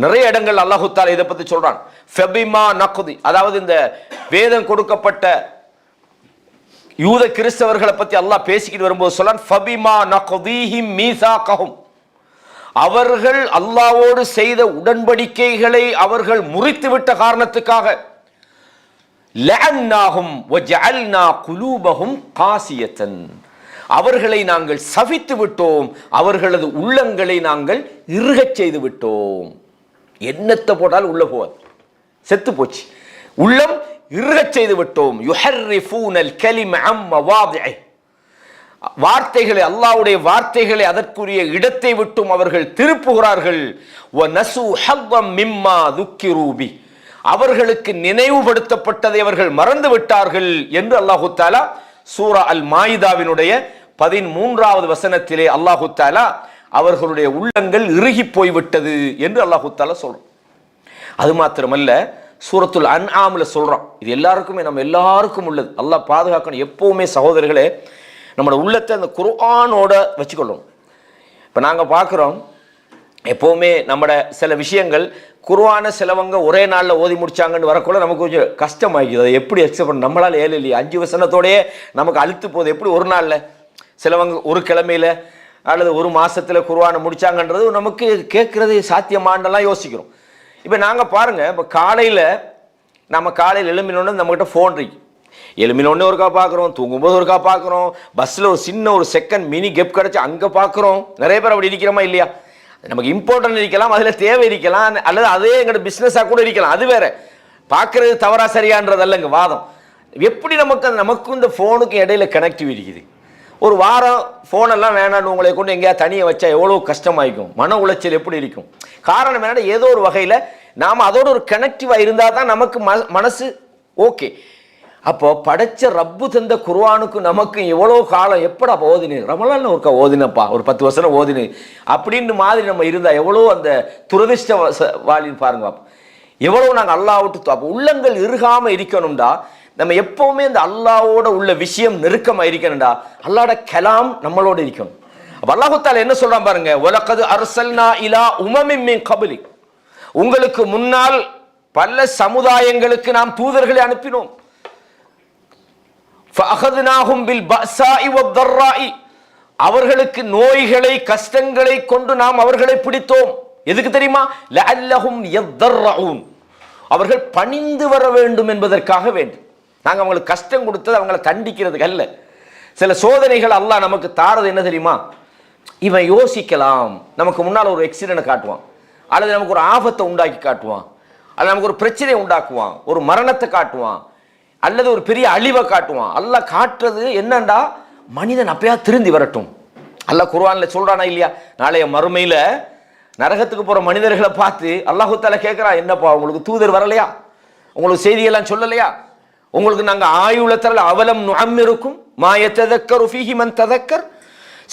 நிறைய இடங்கள் அல்லாஹ் தஆலா இதை பத்தி சொல்றான். ஃபபிமா நக்தி, அதாவது இந்த வேதம் கொடுக்கப்பட்ட யூத கிறிஸ்தவர்களை பத்தி அல்லாஹ் பேசிக்கிட்டு வரும்போது சொல்றான், ஃபபிமா நக்தீஹிம் மீசாகஹும், அவர்கள் அல்லாஹ்வோடு செய்த உடன்படிக்கைகளை அவர்கள் முறித்து விட்ட காரணத்துக்காக லஅன்னாஹும் வஜஅல்னா குலூபஹும் காசியத்தன், அவர்களை நாங்கள் சபித்து விட்டோம், அவர்களது உள்ளங்களை நாங்கள் இறுகச் செய்து விட்டோம். என்னத்தை போட்டாலும் உள்ள போவாது, செத்து போச்சு. உள்ளம் இறுகச் செய்து விட்டோம். யுஹர்ரிஃபூனல் கலிம அம் மவாதிஇ, வார்த்தைகளை, அல்லாஹ்வுடைய வார்த்தைகளை அதற்குரிய இடத்தை விட்டும் அவர்கள் திருப்புகிறார்கள். வநசு ஹவ்வம் மிம்மா துக்கிரு பி, அவர்களுக்கு நினைவுபடுத்தப்பட்டதை அவர்கள் மறந்து விட்டார்கள் என்று அல்லாஹு தஆலா சூரா அல் மாயிதாவினுடைய 13வது வசனத்திலே அல்லாஹு தஆலா அவர்களுடைய உள்ளங்கள் இறுகி போய்விட்டது என்று அல்லாஹு தஆலா சொல்றான். அது மாத்திரமல்ல, சூரத்துல் அன்ஆம்ல சொல்றான். இது எல்லாருக்குமே, நம்ம எல்லாருக்கும் உள்ளது, அல்லாஹ் பாதுகாக்கணும். எப்பவுமே சகோதரர்களே நம்மளோட உள்ளத்தை அந்த குர்ஆனோட வச்சுக்கொள்ளணும். இப்போ நாங்கள் பார்க்குறோம், எப்போவுமே நம்மட சில விஷயங்கள் குர்ஆனை சிலவங்க ஒரே நாளில் ஓதி முடிச்சாங்கன்னு வரக்குள்ள நமக்கு கொஞ்சம் கஷ்டமாகிது. அதை எப்படி அக்செப்ட் பண்ண, நம்மளால் ஏழு இல்லையா, 5 வசனத்தோடையே நமக்கு அழுத்து போகுது. எப்படி ஒரு நாளில், சிலவங்க ஒரு கிழமையில் அல்லது ஒரு மாதத்தில் குர்ஆனை முடிச்சாங்கன்றது நமக்கு கேட்குறது சாத்தியமானலாம் யோசிக்கிறோம். இப்போ நாங்கள் பாருங்கள், இப்போ நம்ம காலையில் எழும்பினோன்னு நம்மகிட்ட ஃபோன் இருக்கு. எழுமினோடனே ஒருக்கா பார்க்குறோம், தூங்கும்போது ஒருக்கா பார்க்குறோம், பஸ்ஸில் ஒரு சின்ன ஒரு செகண்ட் மினி கெப் கிடச்சி அங்கே பார்க்குறோம். நிறைய பேர் அப்படி இருக்கிறோமா இல்லையா? நமக்கு இம்பார்ட்டன்ட் இருக்கலாம், அதில் தேவை இருக்கலாம், அல்லது அதே எங்களோட பிஸ்னஸாக கூட இருக்கலாம். அது வேற, பார்க்குறது தவறா சரியான்றதல்ல இங்கே வாதம். எப்படி நமக்கும் இந்த ஃபோனுக்கு இடையில கனெக்டிவ் இருக்குது. ஒரு வாரம் ஃபோனெல்லாம் வேணான்னு உங்களை கொண்டு எங்கேயா தனியாக வச்சா எவ்வளோ கஷ்டமாயிருக்கும், மன உளைச்சல் எப்படி இருக்கும். காரணம் என்னன்னா, ஏதோ ஒரு வகையில் நாம் அதோட ஒரு கனெக்டிவாக இருந்தால் தான் நமக்கு மனசு ஓகே. அப்போ படைச்ச ரப்பு தந்த குர்ஆனுக்கு நமக்கு எவ்வளோ காலம், எப்படா ஓதினு, ரமலான் ஒருக்கா ஓதினப்பா, ஒரு 10 வருஷம் ஓதினு அப்படின்னு மாதிரி நம்ம இருந்தால் எவ்வளோ அந்த துரதிஷ்டவாளின்னு பாருங்க. எவ்வளோ நாங்கள் அல்லாஹ் விட்டு, அப்போ உள்ளங்கள் இறுகாமல் இருக்கணும்டா. நம்ம எப்பவுமே இந்த அல்லாஹ்வோட உள்ள விஷயம் நெருக்கமாக இருக்கணும்டா. அல்லாஹ்வோட கலாம் நம்மளோட இருக்கணும். அல்லாஹ் தஆலா என்ன சொல்றான் பாருங்க, வலகத் அர்சல்னா இலா உமமின் மின் கப்லி, உங்களுக்கு முன்னால் பல சமுதாயங்களுக்கு நாம் தூதர்களை அனுப்பினோம். ஃபஅഖذனாஹும் பில் பஸாஇ வத்தர்ராஇ, அவர்களுக்கு நோய்களை கஷ்டங்களை கொண்டு நாம் அவர்களை பிடித்தோம். எதுக்கு தெரியுமா? லஅல்லஹும் யத்தர்ரஊன், அவர்கள் பணிந்து வர வேண்டும் என்பதற்காக வேண்டும். நாங்க அவங்களுக்கு கஷ்டம் கொடுத்தது அவங்களை தண்டிக்கிறதுக்கு அல்ல. சில சோதனைகள் அல்லாஹ் நமக்கு தாரது என்ன தெரியுமா? இவன் யோசிக்கலாம், நமக்கு முன்னால் ஒரு எக்ஸிடென்ட் காட்டுவான், அல்லது நமக்கு ஒரு ஆபத்தை உண்டாக்கி காட்டுவான், அல்லது நமக்கு ஒரு பிரச்சனையை உண்டாக்குவான், ஒரு மரணத்தை காட்டுவான், அல்லது ஒரு பெரிய அழிவை காட்டுவான். அல்லாஹ் காட்டுறது என்னண்டா, மனிதன் அப்பயா திருந்தி வரட்டும். அல்லாஹ் குர்ஆன்ல சொல்றானா இல்லையா? நாளைய மறுமையில நரகத்துக்கு போற மனிதர்களை பார்த்து அல்லாஹ் தஆலா கேட்கிறான், என்னப்பா உங்களுக்கு தூதர் வரலையா? உங்களுக்கு செய்தியெல்லாம் சொல்லலையா? உங்களுக்கு நாங்க ஆயுள தரல, அவலம் நுஅம்மிருக்கும் மா யததக்கரு ஃபீஹி மன் ததக்கர்,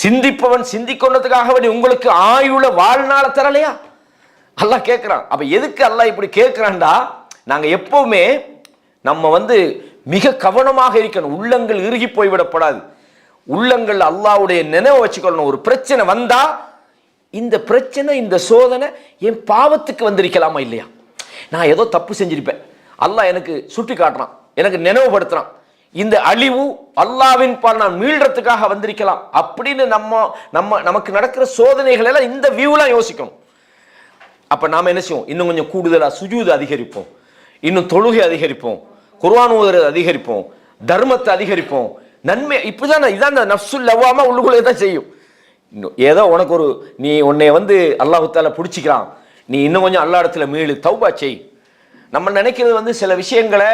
சிந்திப்பவன் சிந்திக்கொண்டதுக்காக வேண்டி உங்களுக்கு ஆயுள வாழ்நாள தரலையா? அல்லாஹ் கேட்கிறான். அப்ப எதுக்கு அல்லாஹ் இப்படி கேட்கிறான்டா, நாங்க எப்பவுமே நம்ம மிக கவனமாக இருக்கணும். உள்ளங்கள் இறுகி போய்விடப்படாது. உள்ளங்கள் அல்லாஹ்வுடைய நினைவை வச்சுக்கொள்ளணும். ஒரு பிரச்சனை வந்தா, இந்த பிரச்சனை இந்த சோதனை என் பாவத்துக்கு வந்திருக்கலாமா இல்லையா? நான் ஏதோ தப்பு செஞ்சிருப்பேன், அல்லாஹ் எனக்கு சுட்டி காட்டுறான், எனக்கு நினைவுபடுத்துறான். இந்த அழிவு அல்லாஹ்வின் பால் நான் மீள்றதுக்காக வந்திருக்கலாம் அப்படின்னு நமக்கு நடக்கிற சோதனைகள் எல்லாம் இந்த வியூலாம் யோசிக்கணும். அப்ப நாம என்ன செய்வோம்? இன்னும் கொஞ்சம் கூடுதலா சுஜூத் அதிகரிப்போம், இன்னும் தொழுகை அதிகரிப்போம், குர்ஆன் ஓதுறது அதிகரிப்போம், தர்மத்தை அதிகரிப்போம், நன்மை. இப்படிதான் இதான் நஃப்சுல் லவ்வாமா உள்ளுக்குள்ளே தான் செய்யும். ஏதோ உனக்கு ஒரு நீ உன்னை அல்லாஹ் தஆலா பிடிச்சிக்கிறான், நீ இன்னும் கொஞ்சம் அல்லாஹ் இடத்துல மீளு, தௌபா செய். நம்ம நினைக்கிறது சில விஷயங்களை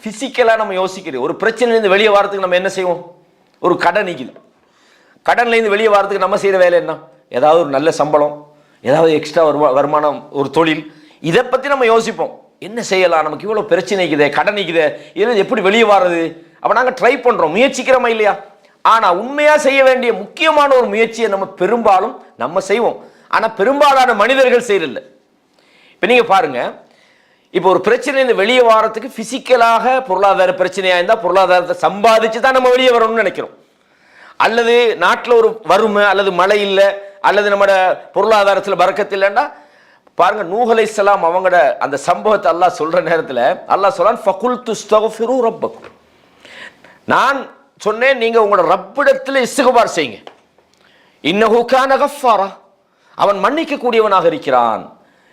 பிசிக்கலா நம்ம யோசிக்கிறது. ஒரு பிரச்சனையிலேருந்து வெளியே வரதுக்கு நம்ம என்ன செய்வோம்? ஒரு கடன் நிக்குது, கடன்லேருந்து வெளியே வரதுக்கு நம்ம செய்யற வேலை என்ன? ஏதாவது ஒரு நல்ல சம்பளம், ஏதாவது எக்ஸ்ட்ரா வருமானம், ஒரு தொழில், இதை பத்தி நம்ம யோசிப்போம். என்ன செய்யலாம், நமக்கு இவ்வளவு பிரச்சனை இருக்குதே, கடன் நிக்குதே, இதுல எப்படி வெளியே வர்றது? அப்ப நாங்க ட்ரை பண்றோம், முயற்சிக்கிறோமா இல்லையா? ஆனா உண்மையா செய்ய வேண்டிய முக்கியமான ஒரு முயற்சியை நம்ம பெரும்பாலும் நம்ம செய்வோம், ஆனா பெரும்பாலான மனிதர்கள் செய்யறதில்லை. இப்ப நீங்க பாருங்க, இப்போ ஒரு பிரச்சனையிலிருந்து வெளியே வரதுக்கு பிசிக்கலாக பொருளாதார பிரச்சனையா இருந்தா பொருளாதாரத்தை சம்பாதிச்சு தான் நம்ம வெளியே வரணும்னு நினைக்கிறோம். அல்லது நாட்டில் ஒரு வறுமை, அல்லது மழை இல்லை, அல்லது நம்மட பொருளாதாரத்தில் பரக்கத்து இல்லைன்னா பாருங்க, நூஹ் அலைஹிஸ்ஸலாம் அவங்களோட அந்த சம்பவத்தை அல்லாஹ் சொல்ற நேரத்தில் அல்லாஹ் சொல்றான், ஃபகுல்து இஸ்தக்ஃபிரு ரப்பக்கும், நான் சொன்னேன் நீங்க உங்களோட ரப்பிடத்தில் இஸ்திக்பார் செய்யுங்க, இன்னஹு கான கஃபாரா, அவன் மன்னிக்க கூடியவனாக இருக்கிறான்.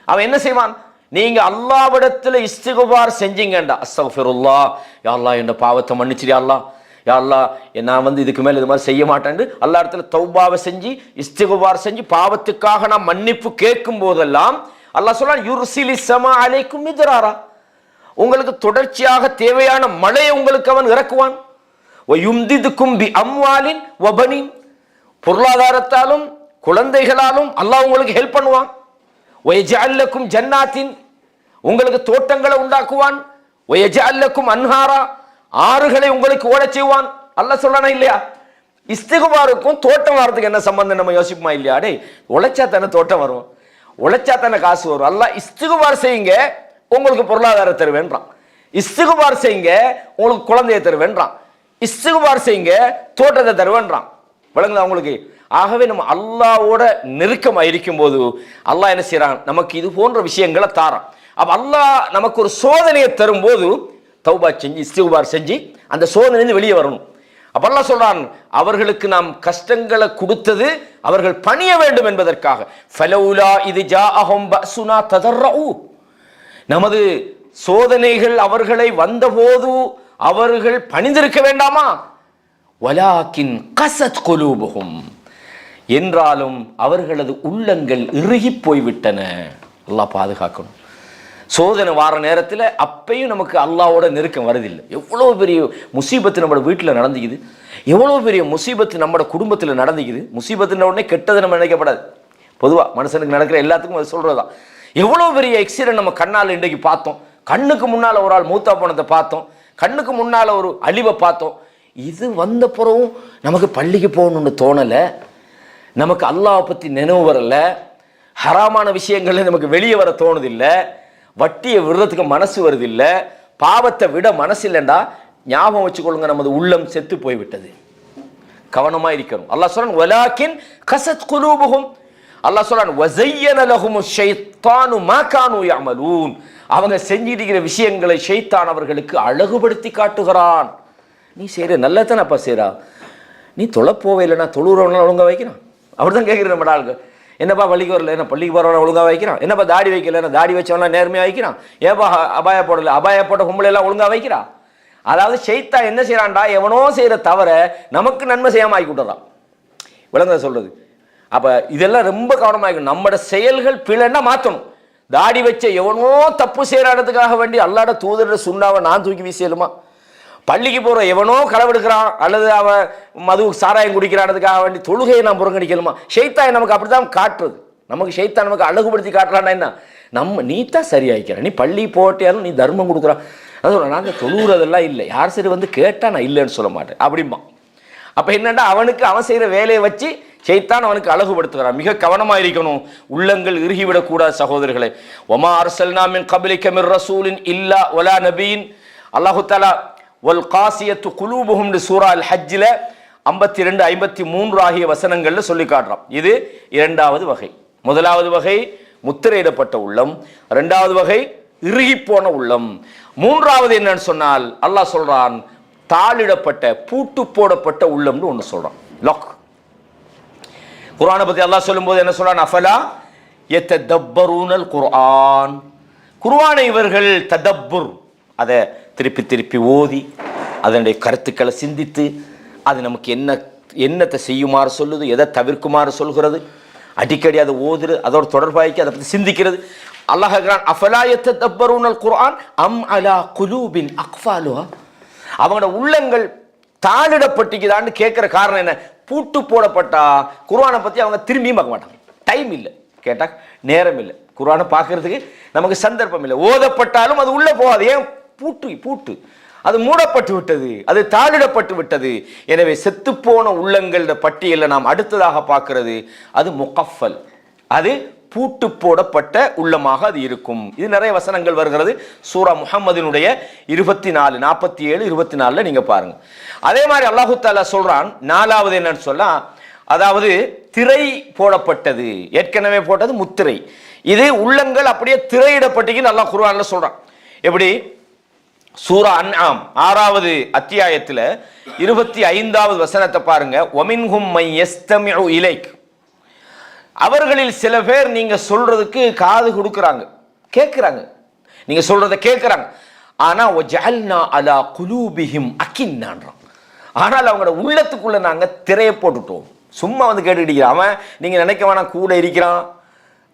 அவன் என்ன செய்வான்? நீங்க அல்லாஹ்விடத்தில் இஸ்திக்பார் செஞ்சீங்கண்டா, அஸ்தக்ஃபிருல்லாஹ், யா அல்லாஹ் என்ற பாவத்தை மன்னிச்சிரியா அல்லாஹ், யா அல்லாஹ் நான் இதுக்கு மேல இது மாதிரி செய்ய மாட்டேன் அல்லாஹ் இடத்துல தௌபாவை செஞ்சு இஸ்திக்பார் செஞ்சு பாவத்துக்காக நான் மன்னிப்பு கேட்கும் போதெல்லாம் அல்லாஹ் சொல்றான், யுர்சிலி ஸமா அலைக்கும் மித்ராரா, உங்களுக்கு தொடர்ச்சியாக தேவையான மழையை உங்களுக்கு அவன் இறக்குவான். வயும்திதுக்கும் பி அம்வாலின் வபனின், பொருளாதாரத்தாலும் குழந்தைகளாலும் அல்லாஹ் உங்களுக்கு ஹெல்ப் பண்ணுவான். வயஜஅல் லக்கும் ஜன்னாத்தின், உங்களுக்கு தோட்டங்களை உண்டாக்குவான். வயஜஅல் லக்கும் அன்ஹாரா, ஆறுகளை உங்களுக்கு ஓடச் செய்வான். அல்லாஹ் சொல்றானா இல்லையா? இஸ்திக்பாருக்கும் தோட்டம் வர்றதுக்கு என்ன சம்பந்தம் நம்ம யோசிப்போமா இல்லையா? டேய், உழைச்சா தானே தோட்டம் வரும், உழைச்சா தானே காசு வரும். அல்லாஹ் இஸ்திக்பார் செய்யுங்க உங்களுக்கு பொருளாதாரம் தருவேன்றான், இஸ்திக்பார் செய்யுங்க உங்களுக்கு குழந்தையை தருவேன்றான், இஸ்திக்பார் செய்யுங்க தோட்டத்தை தருவேன்றான். விளங்குதா உங்களுக்கு? ஆகவே நம்ம அல்லாஹ்வோட நெருக்கமாக இருக்கும் போது அல்லாஹ் என்ன செய்யறான்? நமக்கு இது போன்ற விஷயங்களை தாரான். அப்ப அல்லாஹ் நமக்கு ஒரு சோதனையை தரும் போது தௌபா செஞ்சு இஸ்திக்பார் செஞ்சு அந்த சோதனையிலிருந்து வெளியே வரணும். அப்ப அல்லாஹ் சொல்றான், அவர்களுக்கு நாம் கஷ்டங்களை கொடுத்தது அவர்கள் பணிய வேண்டும் என்பதற்காக. ஃபலௌலா இது ஜாஅஹும் பஸுனா ததர்ரூ, நமது சோதனைகள் அவர்களை வந்தபோது அவர்கள் பணிந்திருக்க வேண்டாமா? வலாக்கின் கஸத் குலூபுஹும், என்றாலும் அவர்களது உள்ளங்கள் இறுகி போய்விட்டன. அல்லாஹ் பாதுகாக்கணும். சோதனை வார நேரத்தில் அப்பையும் நமக்கு அல்லாஹ்வோட நெருக்கம் வருதில்லை. எவ்வளோ பெரிய முசீபத்து நம்ம வீட்டில் நடந்துக்குது, எவ்வளோ பெரிய முசீபத்து நம்ம குடும்பத்தில் நடந்துக்குது. முசீபத்துன உடனே கெட்டது நம்ம நினைக்கப்படாது. பொதுவாக மனுஷனுக்கு நடக்கிற எல்லாத்துக்கும் அது சொல்றதுதான். எவ்வளோ பெரிய எக்ஸிடென்ட் நம்ம கண்ணால் இன்றைக்கு பார்த்தோம், கண்ணுக்கு முன்னால் ஒரு ஆள் மூத்தா போனதை பார்த்தோம், கண்ணுக்கு முன்னால் ஒரு அழிவை பார்த்தோம். இது வந்த பிறகும் நமக்கு பள்ளிக்கு போகணும்னு தோணலை, நமக்கு அல்லாஹ் பற்றி நினைவு வரல, ஹராமான விஷயங்கள்ல நமக்கு வெளியே வர தோணுதில்லை, வட்டியை விடுறதுக்கு மனசு வருதில்லை, பாவத்தை விட மனசு இல்லைண்டா ஞாபகம் வச்சுக்கொள்ளுங்க, நமது உள்ளம் செத்து போய்விட்டது. கவனமா இருக்கணும். அல்லாஹ் சொல்றான் வலாக்கின் கஸத் குலூபுஹும், அல்லாஹ் சொல்றான் வஸய்யன லஹுமுஷ் ஷைத்தானு மா கானூ யஅமலூன், அவங்க செஞ்சிருக்கிற விஷயங்களை ஷைத்தான் அவர்களுக்கு அழகுபடுத்தி காட்டுகிறான். நீ செய்யற நல்லதானப்பா செய்றா, நீ தொலைப்போவே இல்லைனா தொழுறவனால ஒழுங்கா வைக்கிறான். அப்படிதான் கேட்குற நம்ம ஆளுங்க. என்னப்பா பள்ளிக்கு வரல, என்ன பள்ளிக்கு போறவன ஒழுங்கா வைக்கிறான், என்னப்பா தாடி வைக்கல, என்ன தாடி வச்சவனா நேர்மையா வைக்கிறான், ஏப்பா அபாய போடல, அபாய போட்ட கும்பலை எல்லாம் ஒழுங்கா வைக்கிறான். அதாவது ஷைத்தான் என்ன செய்யறான்டா, எவனோ செய்யற தவிர நமக்கு நன்மை செய்யாம ஆக்கி விட்டுறான். விளங்க சொல்றது. அப்ப இதெல்லாம் ரொம்ப கவனமாக்கணும். நம்மட செயல்கள் பிழைன்னா மாற்றணும். தாடி வச்ச எவனோ தப்பு செய்யறதுக்காக வேண்டி அல்லாட தூதர சுண்ணாவை நான் தூக்கி வீசியலுமா? பள்ளிக்கு போற எவனோ களவெடுக்கிறான் அல்லது அவன் மது சாராயம் குடிக்கிறானதுக்காக வேண்டி தொழுகையை நான் புறக்கணிக்கலுமா? ஷைத்தான் நமக்கு அப்படித்தான் காட்டுறது. நமக்கு ஷைத்தான் நமக்கு அழகுபடுத்தி காட்டுறான்னா என்ன, நம்ம நீ தான் சரியாய்க்கிற, நீ பள்ளி போட்டியாலும் நீ தர்மம் கொடுக்குறான். அதான் நாங்கள் தொழுகிறதெல்லாம் இல்லை, யார் சரி வந்து கேட்டால் நான் இல்லைன்னு சொல்ல மாட்டேன் அப்படிம்பா. அப்போ என்னென்னா அவனுக்கு அவன் செய்கிற வேலையை வச்சு ஷைத்தான் அவனுக்கு அழகுபடுத்துகிறான். மிக கவனமாக இருக்கணும், உள்ளங்கள் இறுகிவிடக்கூடாது சகோதரர்களே. ஒமா அர்சல்னா மின் கப்லிக மிர் ரசூலின் இல்லா வலா நபியின், அல்லாஹு தஆலா வல் காசியத்து குலூபுஹும் சூரா அல் ஹஜ்ஜில் 52, 53 ஆகிய வசனங்களில் சொல்லி காட்டுறான். இது இரண்டாவது வகை. முதலாவது வகை முத்திரையிடப்பட்ட உள்ளம், இரண்டாவது வகை இறுகிப்போன உள்ளம். மூன்றாவது என்னன்னு சொன்னால் அல்லாஹ் சொல்றான் தாளிடப்பட்ட பூட்டு போடப்பட்ட உள்ளம்னு ஒன்று சொல்றான், லாக். குர்ஆனை பத்தி அல்லாஹ் சொல்லும்போது என்ன சொல்றான், அஃபலா யததப்பரூனல் குர்ஆன், குர்ஆனை இவர்கள் ததப்புர், அதை திருப்பி திருப்பி ஓதி அதனுடைய கருத்துக்களை சிந்தித்து அது நமக்கு என்னத்தை செய்யுமாறு சொல்லுது, எதை தவிர்க்குமாறு சொல்கிறது, அடிக்கடி அதை ஓதுறது, அதோட தொடர்பாய்க்கு அதை பற்றி சிந்திக்கிறது. அல்லாஹ் சொல்றான் அஃபலா யததப்பரூனல் குர்ஆன் அம் அலா குலூபின் அக்ஃபாலுஹா, அவங்களோட உள்ளங்கள் தாளிடப்பட்டிக்குதான்னு கேட்குற காரணம் என்ன? பூட்டு போடப்பட்டா குர்ஆனை பற்றி அவங்க திரும்பியும் பார்க்க மாட்டாங்க. டைம் இல்லை, கேட்டால் நேரம் இல்லை, குர்ஆனை பார்க்கறதுக்கு நமக்கு சந்தர்ப்பம் இல்லை. ஓதப்பட்டாலும் அது உள்ளே போகாது. ஏன்? பூட்டு அது மூடப்பட்டு விட்டது, அது தாளிடப்பட்டு விட்டது. எனவே செத்துப்போன உள்ளங்களோட பட்டியலில் நாம் அடுத்ததாக பார்க்கிறது அது முகஃபல், அது பூட்டு போடப்பட்ட உள்ளமாக அது இருக்கும். இது நிறைய வசனங்கள் வருகிறது. சூரா முஹம்மதினுடைய 24, 47, 24 நீங்க பாருங்க. அதே மாதிரி அல்லாஹு தஆலா சொல்றான் நாலாவது என்னன்னு சொல்ல, அதாவது திரை போடப்பட்டது, ஏற்கனவே போட்டது முத்திரை, இது உள்ளங்கள் அப்படியே திரையிடப்பட்டது அல்லாஹ் குர்ஆன்ல சொல்றான். எப்படி? சூரா அன்ஆம் 6வது அத்தியாயத்தில் 25வது வசனத்தை பாருங்க. ஒமின்ஹும் மை யஸ்தமிஉ இலைக், அவர்களில் சில பேர் நீங்க சொல்றதுக்கு காது கொடுக்குறாங்க, கேட்குறாங்க, நீங்க சொல்றதை கேட்குறாங்க. ஆனா வஜஅல்னா அலா குலூபிஹிம் அகின்னான்றான், ஆனால் அவங்களோட உள்ளத்துக்குள்ள நாங்க திரையை போட்டுட்டோம். சும்மா வந்து கேட்டுக்கிட்டு அவன் நீங்க நினைக்க வேணாம் கூட இருக்கிறான்,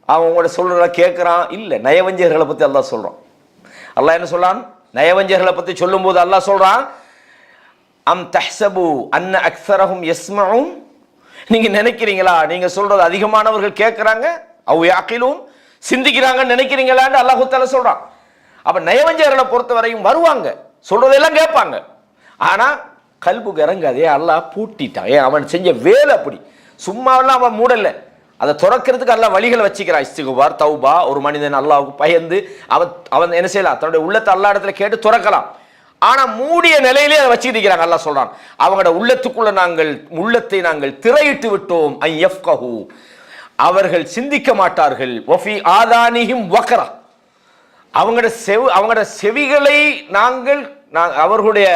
அவன் உங்களோட சொல்றத கேட்குறான். இல்லை, நயவஞ்சகர்களை பத்தி அல்லாஹ் சொல்றான். அல்லாஹ் என்ன சொல்றான்? நயவஞ்சகர்களை பத்தி சொல்லும் போது அல்லாஹ் சொல்றான் அம் தஹ்சபு அன்ன அக்ஸரஹும் யஸ்மஊன், நீங்க நினைக்கிறீங்களா நீங்க சொல்றது அதிகமானவர்கள் கேட்கிறாங்க, அவ் யாகிலூன், சிந்திக்கிறாங்கன்னு நினைக்கிறீங்களான்னு அல்லாஹ் தஆலா சொல்றான். அப்ப நயவஞ்சகர்களை பொறுத்தவரையும் வருவாங்க, சொல்றதெல்லாம் கேட்பாங்க, ஆனா கல்புக்கு இறங்காதே, அல்லாஹ் பூட்டிட்டான். ஏன்? அவன் செஞ்ச வேலை அப்படி, சும்மாவெல்லாம் அவன் மூடல, அதை துறக்கிறதுக்கு அல்லாஹ் வழிகளை வச்சுக்கிறான். இஸ்திக்பார், தௌபா. ஒரு மனிதன் அல்லாஹ்வுக்கு பயந்து அவன் என்ன செய்யலாம், தன்னுடைய உள்ளத்தை அல்லாஹ் இடத்துல கேட்டு துறக்கலாம். ஆனா மூடிய நிலையிலே அதை வச்சுக்கிறாங்க. அல்லாஹ் சொல்றான் அவங்களோட உள்ளத்துக்குள்ள உள்ளத்தை நாங்கள் திரையிட்டு விட்டோம். ஐ யஃப்கஹு, அவர்கள் சிந்திக்க மாட்டார்கள். வஃபி ஆதானிஹிம் வக்ரா, அவங்களோட செவிகளை நாங்கள் அவர்களுடைய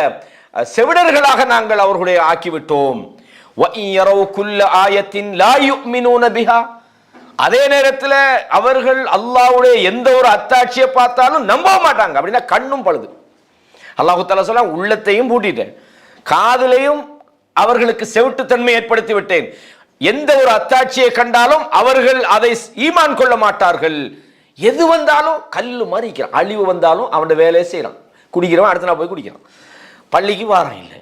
செவிடர்களாக நாங்கள் அவர்களுடைய ஆக்கிவிட்டோம். அதே நேரத்தில் அவர்கள் அல்லாஹ்வுடைய எந்த ஒரு அத்தாட்சியை பார்த்தாலும் நம்ப மாட்டாங்க. அப்படின்னா கண்ணும் பழுது. அல்லாஹு தஆலா சொல்ல உள்ளத்தையும் பூட்டிட்டேன், காதிலையும் அவர்களுக்கு செவிட்டுத்தன்மை ஏற்படுத்தி விட்டேன். எந்த ஒரு அத்தாட்சியை கண்டாலும் அவர்கள் அதை ஈமான் கொள்ள மாட்டார்கள். எது வந்தாலும் கல்லு மாதிரி இருக்கிறான், அழிவு வந்தாலும் அவனோட வேலையை செய்யறான். குடிக்கிறவன் அடுத்த நாள் போய் குடிக்கிறான், பள்ளிக்கு வாரம் இல்லை,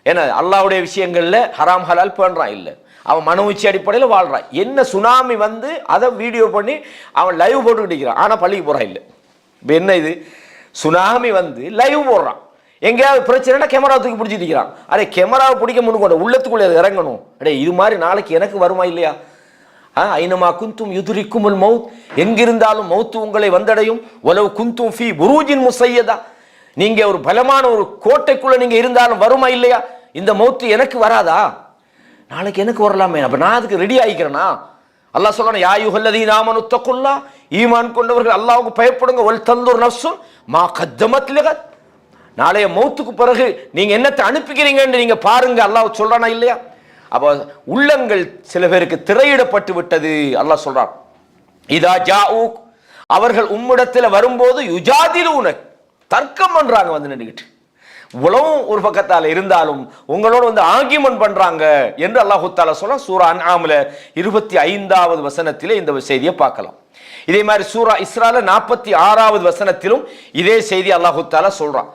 ஏன்னா அல்லாஹ்வுடைய விஷயங்கள்ல ஹராம் ஹலால் பண்றான் இல்லை, அவன் மன உச்சி அடிப்படையில் வாழ்றான். என்ன சுனாமி வந்து அதை வீடியோ பண்ணி அவன் லைவ் போட்டு கிடைக்கிறான், ஆனா பள்ளிக்கு போறான் இல்லை. இப்போ என்ன இது? சுனாமி வந்து லைவ் போடுறான், எங்கேயாவது பிரச்சனைனா கேமரா தூக்கி பிடிச்சிட்டு இருக்கிறான். அரே கேமராவை பிடிக்க முன்னுக்கொண்ட உள்ளத்துக்குள்ளே இறங்கணும். அடே இது மாதிரி நாளைக்கு எனக்கு வருமா இல்லையா? ஐனமா குந்தும் யுதுரிக்குமுல் மௌத், எங்கிருந்தாலும் மௌத்து உங்களை வந்தடையும். ஒலவ் குந்தும் ஃபீ புரூஜின் முஸையதா, நீங்க ஒரு பலமான ஒரு கோட்டைக்குள்ள நீங்க இருந்தாலும் வருமா இல்லையா? இந்த மௌத்து எனக்கு வராதா? நாளைக்கு எனக்கு வரலாமே, அப்ப நான் அதுக்கு ரெடி ஆகிக்கிறேனா? அல்லாஹ் சொல்றான், யா அய்யுஹல்லதீன ஆமனு தக்குல்லாஹ், ஈமான் கொண்டவர்கள் அல்லாஹ்வுக்கு பயப்படுங்க, வல் தன்துர் நஃப்சுன் மா கத்தமத் லிகத், நாளைய மௌத்துக்கு பிறகு நீங்க என்னத்தை அனுப்பிக்கிறீங்கன்னு நீங்க பாருங்க. அல்லாஹ் சொல்றானா இல்லையா? அப்ப உள்ளங்கள் சில பேருக்கு திரையிடப்பட்டு விட்டது. அல்லாஹ் சொல்றான், இதா ஜாஊக், அவர்கள் உம்மிடத்தில் வரும்போது யுஜாதிலூன, தர்க்கம் பண்றாங்க வந்து நின்றுகிட்டு, உலகம் ஒரு பக்கத்தால் இருந்தாலும் உங்களோட வந்து ஆர்கியூமென்ட் பண்றாங்க என்று அல்லாஹு தஆலா சொல்றான். சூரா அன்ஆம்ல 25வது வசனத்திலே இந்த செய்தியை பார்க்கலாம். இதே மாதிரி சூரா இஸ்ரால 46வது வசனத்திலும் இதே செய்தி அல்லாஹு தஆலா சொல்றான்.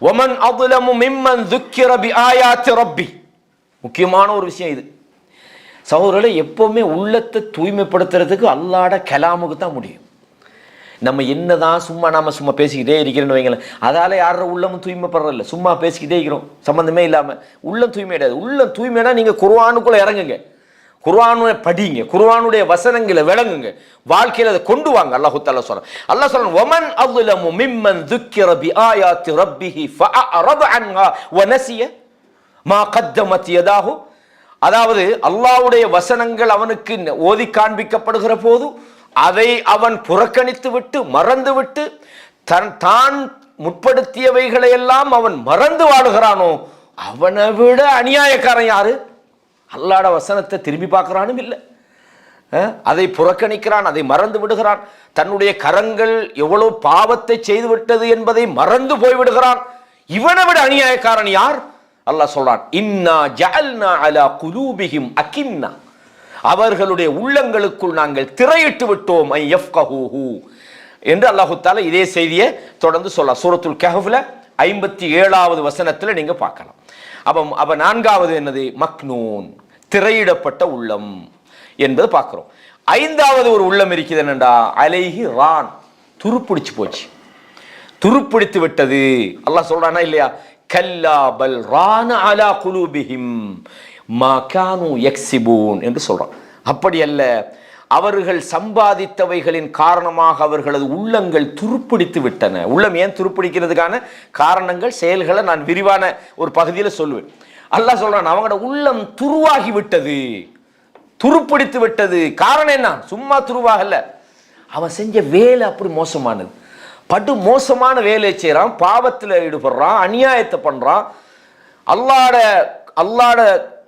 வமன் அظلمு மிம்மன் ذுக்கிர பிஆயாத்தி ரப்பி. முக்கியமான ஒரு விஷயம் இது சகோதரர்களே. எப்பவுமே உள்ளத்தை தூய்மைப்படுத்துறதுக்கு அல்லாஹ்வோட கலாமுக்கு தான் முடியும். நம்ம என்னதான் சும்மா பேசிக்கிட்டே இருக்கிறோன்னு வைங்களேன், அதால யார உள்ளமும் தூய்மைப்படுறதில்ல. சும்மா பேசிக்கிட்டே இருக்கிறோம் சம்பந்தமே இல்லாம. உள்ளம் தூய்மை கிடையாது. உள்ளம் தூய்மைனா நீங்க குர்ஆனுக்குள்ள இறங்குங்க, குர்ஆனை படிங்க, குர்ஆனுடைய வசனங்களை விளங்குங்க, வாழ்க்கையில அதை கொண்டு வாங்க. அல்லாஹ் தஆலா சொல்றான். அல்லாஹ் சொல்றான், வமன் அظلمு மிம்மன் ذுக்கிர பிஆயாத்தி ரப்பிஹி ஃபஅரத அன்ஹா வனசிய மா கத்தமத் யதாஹு. அதாவது அல்லாஹ்வுடைய வசனங்கள் அவனுக்கு ஓதி காண்பிக்கப்படுகிற போது அதை அவன் புறக்கணித்து விட்டு மறந்து விட்டு தான் முற்படுத்தியவைகளை எல்லாம் அவன் மறந்து வாழுகிறானோ, அவனை விட அநியாயக்காரன் யாரு? அல்லாஹ்வோட வசனத்தை திரும்பி பார்க்கிறானும் இல்லை, அதை புறக்கணிக்கிறான், அதை மறந்து விடுகிறான். தன்னுடைய கரங்கள் எவ்வளவு பாவத்தை செய்து விட்டது என்பதை மறந்து போய்விடுகிறான். இவனை விட அநியாயக்காரன் யார்? அல்லாஹ் சொல்றான், இன்னா ஜஅல்னா அலா குலூபிஹிம் அகின்னா, அவர்களுடைய உள்ளங்களுக்குள் நாங்கள் திரையிட்டு விட்டோம் ஐ யஃப்கஹூஹு என்று அல்லாஹ் தஆலா இதே செய்தியை தொடர்ந்து சொல்ல. சூரத்துல் கஹ்ஃப்ல 57வது வசனத்தில் நீங்க பார்க்கலாம். அப்ப நான்காவது என்னது? மக்னூன், திரையிடப்பட்ட உள்ளம் என்பது பார்க்கிறோம். ஐந்தாவது ஒரு உள்ளம் இருக்குது என்னண்டா, அலைஹி ரான், துருப்பிடிச்சு போச்சு, துருப்பிடித்து விட்டது. அல்லாஹ் சொல்றானா இல்லையா? கல்லா பல் ரான அலா குலூபிஹிம் மா கானூ யக்ஸிபூன் என்று சொல்றான். அப்படி அல்ல, அவர்கள் சம்பாதித்தவைகளின் காரணமாக அவர்களது உள்ளங்கள் துருப்பிடித்து விட்டன. உள்ளம் ஏன் துருப்பிடிக்கிறதுக்கான காரணங்கள், செயல்களை நான் விரிவான ஒரு பகுதியில் சொல்லுவேன். அல்லாஹ் சொல்றான், அவங்களோட உள்ளம் துருவாகி விட்டது, துருப்பிடித்து விட்டது. காரணம் என்ன? சும்மா துருவாகல, அவன் செஞ்ச வேலை அப்படி மோசமானது, படு மோசமான வேலையை செய்யறான், பாவத்தில் ஈடுபடுறான், அநியாயத்தை பண்றான். அல்லாஹ்வோட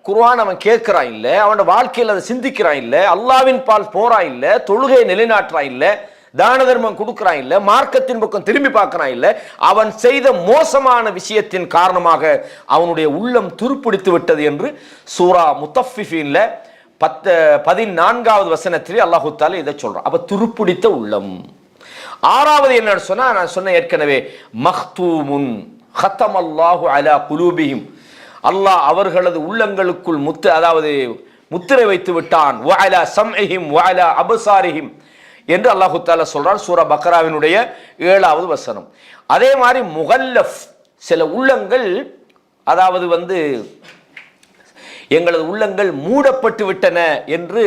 குர்ஆன் அவன் கேட்கிறான் இல்ல, அவனோட வாழ்க்கையில் அதை சிந்திக்கிறான் இல்ல, அல்லாஹ்வின் பால் போறான் இல்ல, தொழுகையை நிலைநாட்டுறான் இல்ல, தான தர்மம் கொடுக்கிறான் இல்ல, மார்க்கத்தின் பக்கம் திரும்பி பார்க்கிறான் இல்ல. அவன் செய்த மோசமான விஷயத்தின் காரணமாக அவனுடைய உள்ளம் துருப்பிடித்து விட்டது என்று சூரா முத்தஃபிஃபீன்ல 14வது வசனத்திலே அல்லாஹ் தஆலா இதை சொல்றான். அப்ப துருப்பிடித்த உள்ளம். ஆறாவது என்னன்னு சொன்னா, நான் சொன்ன ஏற்கனவே, மக்தூமுன் ஹத்தமல்லாஹு அலா குலூபிஹிம், அல்லாஹ் அவர்களது உள்ளங்களுக்குள் முத்திரை வைத்து விட்டான். வஅலா சம்இஹிம் வஅலா அப்சாரிஹிம் என்று அல்லாஹ் தஆலா சொல்றான். சூரா பக்ராவினுடைய 7வது வசனம். அதே மாதிரி முகல்லஃப், சில உள்ளங்கள், அதாவது எங்களது உள்ளங்கள் மூடப்பட்டு விட்டன என்று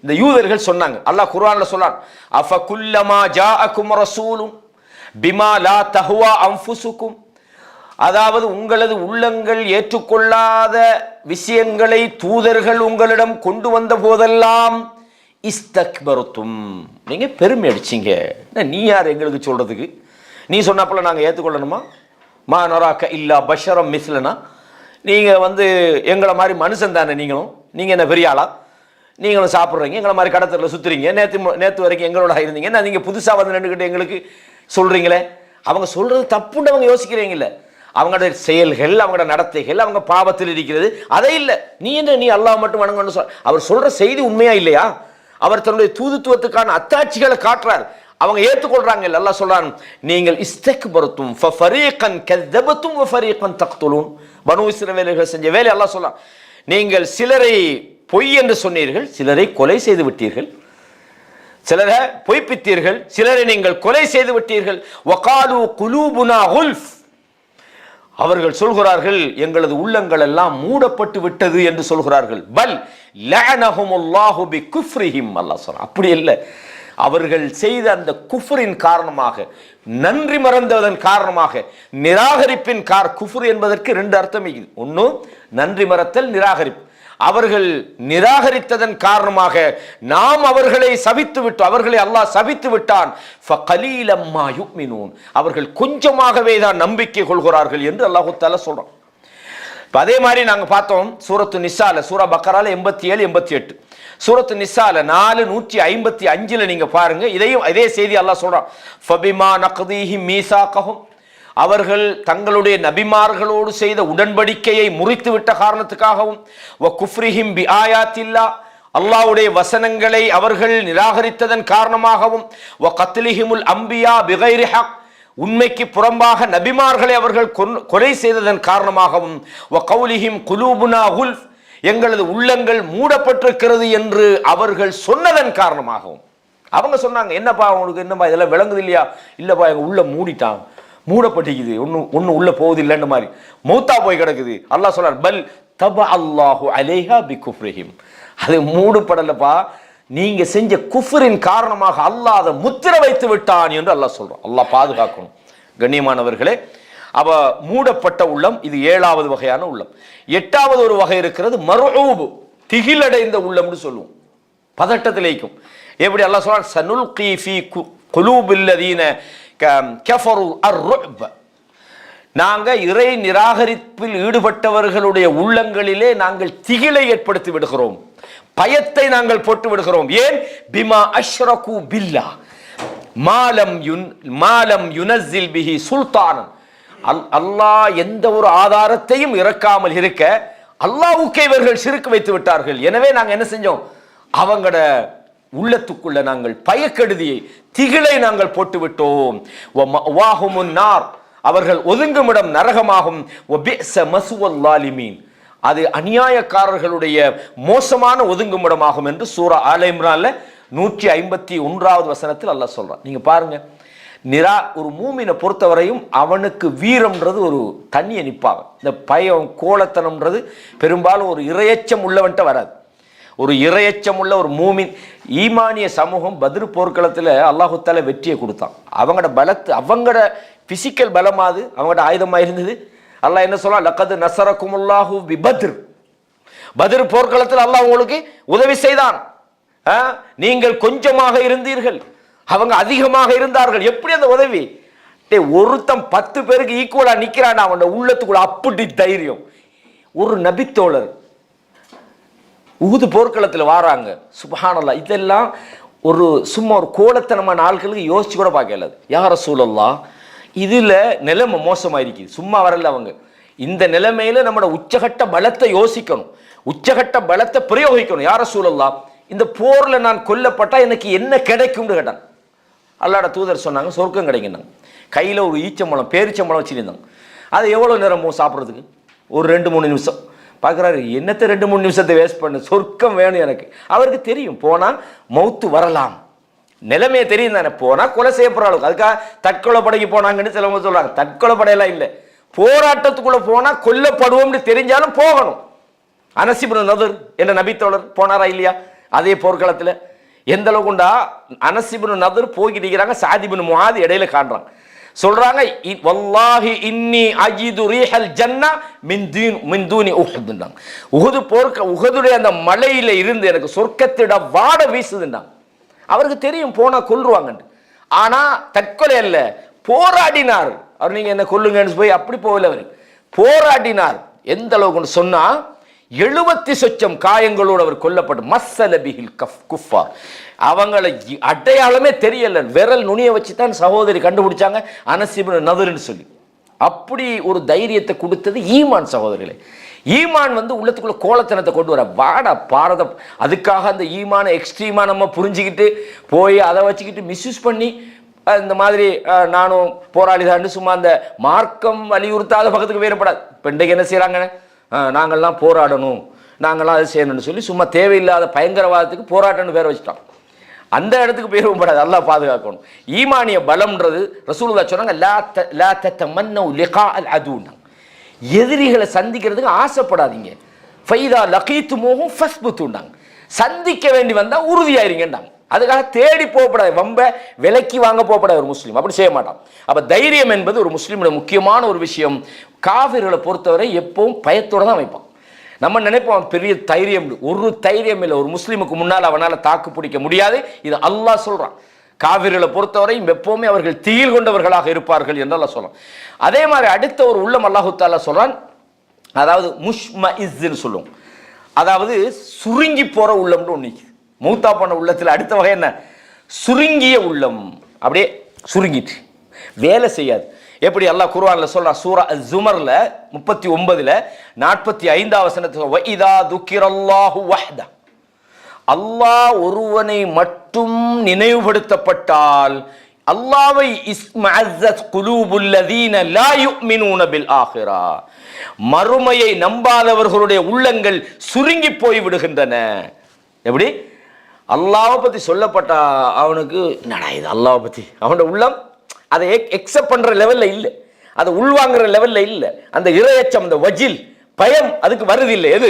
இந்த யூதர்கள் சொன்னாங்க. அல்லாஹ் குர்ஆன்ல சொல்றான், அஃப குல்லமா ஜாஅக்கும் ரசூலும் பிமா லா தஹ்வா அன்ஃபுசுக்கும், அதாவது உங்களது உள்ளங்கள் ஏற்றுக்கொள்ளாத விஷயங்களை தூதர்கள் உங்களிடம் கொண்டு வந்த போதெல்லாம் இஸ்தக்பர்தும், நீங்க பெருமை அடிச்சீங்க. நீ யார் எங்களுக்கு சொல்றதுக்கு? நீ சொன்னப்பல நாங்க ஏற்றுக்கொள்ளணுமா? மா நராக்க இல்லா பஷரம் மிஸ்லனா, நீங்க எங்களை மாதிரி மனுஷன் தானே நீங்களும், நீங்க என்ன பெரிய ஆளா? நீங்களும் சாப்பிட்றீங்க, எங்களை மாதிரி கடத்தல சுத்துறீங்க, நேற்று வரைக்கும் எங்களோட இருந்தீங்க, நீங்க புதுசா நின்றுக்கிட்டு எங்களுக்கு சொல்றீங்களே. அவங்க சொல்றது தப்புன்னு அவங்க யோசிக்கிறீங்கல்ல, அவங்களோட செயல்கள், அவங்களோட நடத்தைகள், அவங்க பாவத்தில் இருக்கிறது, அதை இல்லை. நீ அல்லாஹ் மட்டும் வணங்கன்னு சொல். அவர் சொல்ற செய்தி உண்மையா இல்லையா? அவர் தன்னுடைய தூதுத்துவத்துக்கான அத்தாட்சிகளை காட்டுறார், அவங்க ஏற்றுக்கொள்றாங்க. அல்லாஹ் சொல்றான், நீங்கள் இஸ்தக்பர்தும் ஃபஃபரீகன் கஸபதும் வஃபரீகன் தக்துலூன், பனூ இஸ்ரவேலர்கள் செஞ்ச வேலை அல்லாஹ் சொல்றான். நீங்கள் சிலரை பொய் என்று சொன்னீர்கள், சிலரை கொலை செய்து விட்டீர்கள், சிலரை பொய்ப்பித்தீர்கள், சிலரை நீங்கள் கொலை செய்து விட்டீர்கள். வகாலு குலூபுனா குல்ஃப், அவர்கள் சொல்கிறார்கள் எங்களது உள்ளங்கள் எல்லாம் மூடப்பட்டு விட்டது என்று சொல்கிறார்கள். பல் லஅனஹுமுல்லாஹு பிகுஃப்ரிஹிம், அல்லாஹ் சொல்றான். அப்படி இல்லை, அவர்கள் செய்த அந்த குஃப்ரின் காரணமாக, நன்றி மறந்ததன் காரணமாக, நிராகரிப்பின் குஃப்ர் என்பதற்கு 2 அர்த்தம் இருக்குது. ஒன்று நன்றி மறத்தல், நிராகரிப்பு. அவர்கள் நிராகரித்ததன் காரணமாக நாம் அவர்களை சபித்து விட்டோம், அவர்களை அல்லாஹ் சபித்து விட்டான். ஃபகலீலம் மா யுமினூன், அவர்கள் கொஞ்சமாகவே தான் நம்பிக்கை கொள்கிறார்கள் என்று அல்லாஹ் தஆலா சொல்றான். அதே மாதிரி நாங்க பார்த்தோம் சூரத்து நிசால, சூரா பக்கரால 87 88, சூரத்து நிசால 455 நீங்க பாருங்க, இதையும் இதே செய்தி அல்லாஹ் சொல்றான். ஃபபிமா நக்தீஹிம் மீசாகஹும், அவர்கள் தங்களுடைய நபிமார்களோடு செய்த உடன்படிக்கையை முறித்து விட்ட காரணத்துக்காகவும், வ குஃப்ரிஹிம் பி ஆயாத்தில்லாஹ், அல்லாஹ்வுடைய வசனங்களை அவர்கள் நிராகரித்ததன் காரணமாகவும், வ கத்லிஹிமுல் அம்பியா பிகைரி ஹக், உண்மைக்கு புறம்பாக நபிமார்களை அவர்கள் கொலை செய்ததன் காரணமாகவும், வ கௌலிஹிம் குலூபுனா குல்ஃப், எங்களது உள்ளங்கள் மூடப்பட்டிருக்கிறது என்று அவர்கள் சொன்னதன் காரணமாகவும். அவங்க சொன்னாங்க, என்னப்பா உங்களுக்கு என்னப்பா இதெல்லாம் விளங்குது இல்லையா? இல்லப்பா எங்க உள்ள மூடிட்டான், மூடப்பட்டிக்குது, ஒன்னும் உள்ள போகுது இல்லைன்ற மாதிரி மௌத்தா போய் கிடக்குது. அல்லாஹ் சொல்றார், பல் தப அல்லாஹு அலைஹா பி குஃப்ரிஹிம், அது மூடப்படலப்பா, நீங்க செஞ்ச குஃப்ரின் காரணமாக அல்லாஹ் அதை முத்திர வைத்து விட்டான் என்று அல்லாஹ் சொல்றான். அல்லாஹ் பாதுகாக்கணும். கண்ணியமானவர்களே, அவ மூடப்பட்ட உள்ளம், இது 7வது வகையான உள்ளம். 8வது ஒரு வகை இருக்கிறது, மர்ஊப், திகிலடைந்த உள்ளம்னு சொல்லுவோம், பதட்டத்திலேக்கும். எப்படி அல்லாஹ் சொல்றான், சனுல்கி ஃபீ குலூபில் லதீன கஃபரு அர்-ருஅப், நாங்க இறை நிராகரிப்பில் ஈடுபட்டவர்களுடைய உள்ளங்களிலே நாங்கள் திகிலை ஏற்படுத்தி விடுகிறோம், பயத்தை நாங்கள் போட்டு விடுகிறோம். ஏன்? பிமா அஷ்ரகு பில்லாஹ் மாலம் யுனஸ்ஸில் பிஹி சுல்தானன், அல்லாஹ் எந்த ஒரு ஆதாரத்தையும் இறக்காமல் இருக்க அல்லாஹ்வுக்கே இவர்கள் ஷிர்க் வைத்து விட்டார்கள். எனவே நாங்கள் என்ன செஞ்சோம், அவங்களோட உள்ளத்துக்குள்ள நாங்கள் பயக்கெடுதியை, திகிலை நாங்கள் போட்டு விட்டோம். அவர்கள் ஒதுங்குமிடம் நரகமாகும். அது அநியாயக்காரர்களுடைய மோசமான ஒதுங்குமிடமாகும் என்று சூரா ஆல இம்ரான்ல 151வது வசனத்தில் அல்லாஹ் சொல்றான். நீங்க பாருங்க, ஒரு மூமினை பொறுத்தவரையும் அவனுக்கு வீரம்ன்றது ஒரு தண்ணியை நிற்பாங்க. இந்த பயம் கோலத்தனம்ன்றது பெரும்பாலும் ஒரு இரையச்சம் உள்ளவன்ட்ட வராது. ஒரு இரையச்சம் உள்ள ஒரு மூமின், ஈமானிய சமூகம் பத்ர் போர்க்களத்தில் அல்லாஹு தஆலா வெற்றியை கொடுத்தான். அவங்களோட பலத்து, அவங்களோட பிசிக்கல் பலமாது, அவங்களோட ஆயுதமாக இருந்தது. அல்லாஹ் என்ன சொல்றான், லக்கத் நஸரகுமுல்லாஹு பி பத்ர், பத்ர் போர்க்களத்தில் அல்லாஹ் உங்களுக்கு உதவி செய்தான். நீங்கள் கொஞ்சமாக இருந்தீர்கள், அவங்க அதிகமாக இருந்தார்கள். எப்படி அந்த உதவி? ஒருத்தன் 10 பேருக்கு ஈக்குவலா நிக்கிறான், அவனோட உள்ளத்துக்குள்ள அப்படி தைரியம். ஒரு நபித்தோழர் உஹுது போர்க்களத்தில் வாராங்க, சுப்ஹானல்லாஹ். இதெல்லாம் ஒரு சும்மா ஒரு கோலத்தனமான ஆட்களுக்கு யோசிச்சு கூட பார்க்கல. யா ரசூலல்லாஹ், இதுல நிலைமை மோசமாயிருக்குது, சும்மா வரல அவங்க. இந்த நிலைமையில நம்மளோட உச்சகட்ட பலத்தை யோசிக்கணும், உச்சகட்ட பலத்தை பிரயோகிக்கணும். யா ரசூலல்லாஹ், இந்த போர்ல நான் கொல்லப்பட்டா எனக்கு என்ன கிடைக்கும்னு கேட்டான். அல்லாஹ்வோட தூதர் சொன்னாங்க, சொர்க்கம் கிடைக்குன்னாங்க. கையில ஒரு ஈச்சம்பழம், பேரிச்சம்பழம் வச்சிருந்தாங்க. அது எவ்வளவு நேரம் சாப்பிட்றதுக்கு? ஒரு 2-3 நிமிஷம். பார்க்குறாரு, என்னத்தை 2-3 நிமிஷத்தை வேஸ்ட் பண்ணு, சொர்க்கம் வேணும் எனக்கு. அவருக்கு தெரியும் போனால் மௌத்து வரலாம், நிலைமையை தெரியும் தானே. போனால் கொலை செய்யப்படுற அளவுக்கு, அதுக்காக தற்கொலை படைக்கு போனாங்கன்னு சிலவங்க சொல்கிறாங்க. தற்கொலை படையெல்லாம் இல்லை, போராட்டத்துக்குள்ளே போனால் கொல்லப்படுவோம்னு தெரிஞ்சாலும் போகணும். அனஸ் இப்னு நதுர் என்ற நபித்தோழர் போனாரா இல்லையா அதே போர்க்களத்தில்? எந்த அளவுக்குண்டா, அனஸ் இப்னு நதுர் போய்கிட்டு இருக்கிறாங்க, சஅத் இப்னு முஆத் இடையில காண்றாங்க. சொல்றாங்க, வல்லாஹி இன்னி அஜிது ரீஹல் ஜன்னா மின் தூனி உஹுத்னாங்க. உஹதுடைய அந்த மலையில இருந்து எனக்கு சொர்க்கத்திட வாட வீசுதுன்னாங்க. அவருக்கு தெரியும் போனா கொல்லுவாங்க. ஆனா தற்கொலை அல்ல, போராடினார். அவர் நீங்க என்ன கொல்லுங்கன்னு போய் அப்படி போகல, அவர் போராடினார். எந்த அளவுக்கு சொன்னா 70 சொச்சம் காயங்களோடு அவர் கொல்லப்பட்டு மஸ்ஸல பிஹில் குஃபார். அவங்களை அடையாளமே தெரியல, விரல் நுனிய வச்சு தான் சகோதரி கண்டுபிடிச்சாங்க அனஸ் இப்னு நதுர்னு சொல்லி. அப்படி ஒரு தைரியத்தை கொடுத்தது ஈமான் சகோதரிகளே. ஈமான் உள்ளத்துக்குள்ள கோலத்தனத்தை கொண்டு வர வாடா பாரதம். அதுக்காக அந்த ஈமான எக்ஸ்ட்ரீமா நம்ம புரிஞ்சுக்கிட்டு போய் அதை வச்சுக்கிட்டு மிஸ்யூஸ் பண்ணி இந்த மாதிரி நானும் போராளிதான் சும்மா அந்த மார்க்கம் வலியுறுத்தாத பக்கத்துக்கு வேறுபடாது. இப்போ இன்றைக்கு என்ன செய்யறாங்க, நாங்கள்லாம் போராடணும், நாங்கள்லாம் அதை செய்யணும்னு சொல்லி சும்மா தேவையில்லாத பயங்கரவாதத்துக்கு போராட்டம்னு பேர் வச்சுட்டான். அந்த இடத்துக்கு பேரும் படாது, அல்லாஹ் பாதுகாக்கணும். ஈமானிய பலம்ன்றது ரசூலுல்லாஹ் சொன்னாங்க, லா தத்தமன்னு லிகாஅல் அதுன்னா, எதிரிகளை சந்திக்கிறதுக்கு ஆசைப்படாதீங்க. ஃபைதா லகீத்துமூஹும் ஃபஸ்புத்துன்னாங்க, சந்திக்க வேண்டி வந்தா உறுதியாயிருங்கன்றாங்க. அதுக்காக தேடி போகப்படாது, வம்ப விலைக்கு வாங்க போகப்படாது. ஒரு முஸ்லீம் அப்படி செய்ய மாட்டான். அப்ப தைரியம் என்பது ஒரு முஸ்லீமோட முக்கியமான ஒரு விஷயம். காஃபிர்களை பொறுத்தவரை எப்பவும் பயத்தோட தான் வைப்பான். நம்ம நினைப்போம் பெரிய தைரியம். ஒரு தைரியம் இல்லை. ஒரு முஸ்லீமுக்கு முன்னால் அவனால் தாக்கு பிடிக்க முடியாது. இது அல்லாஹ் சொல்றான். காவிர்களை பொறுத்தவரை எப்பவுமே அவர்கள் தீயில் கொண்டவர்களாக இருப்பார்கள் என்று அல்லாஹ் சொல்றான். அதே மாதிரி அடுத்த ஒரு உள்ளம் அல்லாஹு தஆலா சொல்றான், அதாவது முஷ்மஇஸ்ன்னு சொல்லுவோம், அதாவது சுருங்கி போற உள்ளம்னு ஒன்று. மூத்தா போன உள்ளத்தில் அடுத்த வகை என்ன? சுருங்கிய உள்ளம். அப்படியே சுருங்கிட்டு வேலை செய்யாது. எப்படி அல்லாஹ் குர்ஆன்ல சொல்றான், சூரா அஸ்-ஸுமர்ல 39ல 45வது வசனத்துல வஇதா துக்கிரல்லாஹு வஹ்தா, அல்லாஹ் ஒருவனை மட்டும் நினைவுபடுத்தப்பட்டால் அல்லாஹ்வை இஸ்மஅஸத் குலூபுல் லதீன லா யுமினூன பில் ஆகிரா, மறுமையை நம்பாதவர்களுடைய உள்ளங்கள் சுருங்கி போய் விடுகின்றன. எப்படி? அல்லாஹ்வை பத்தி சொல்லப்பட்ட அவனுக்கு என்னடா இது அல்லாஹ்வை பத்தி, அவனோட உள்ளம் அதை எக்ஸெப்ட் பண்ற லெவல்ல இல்லை, அதை உள்வாங்குற லெவல்ல இல்லை. அந்த இரையச்சம், அந்த வஜில் பயம் அதுக்கு வருது இல்லை. எது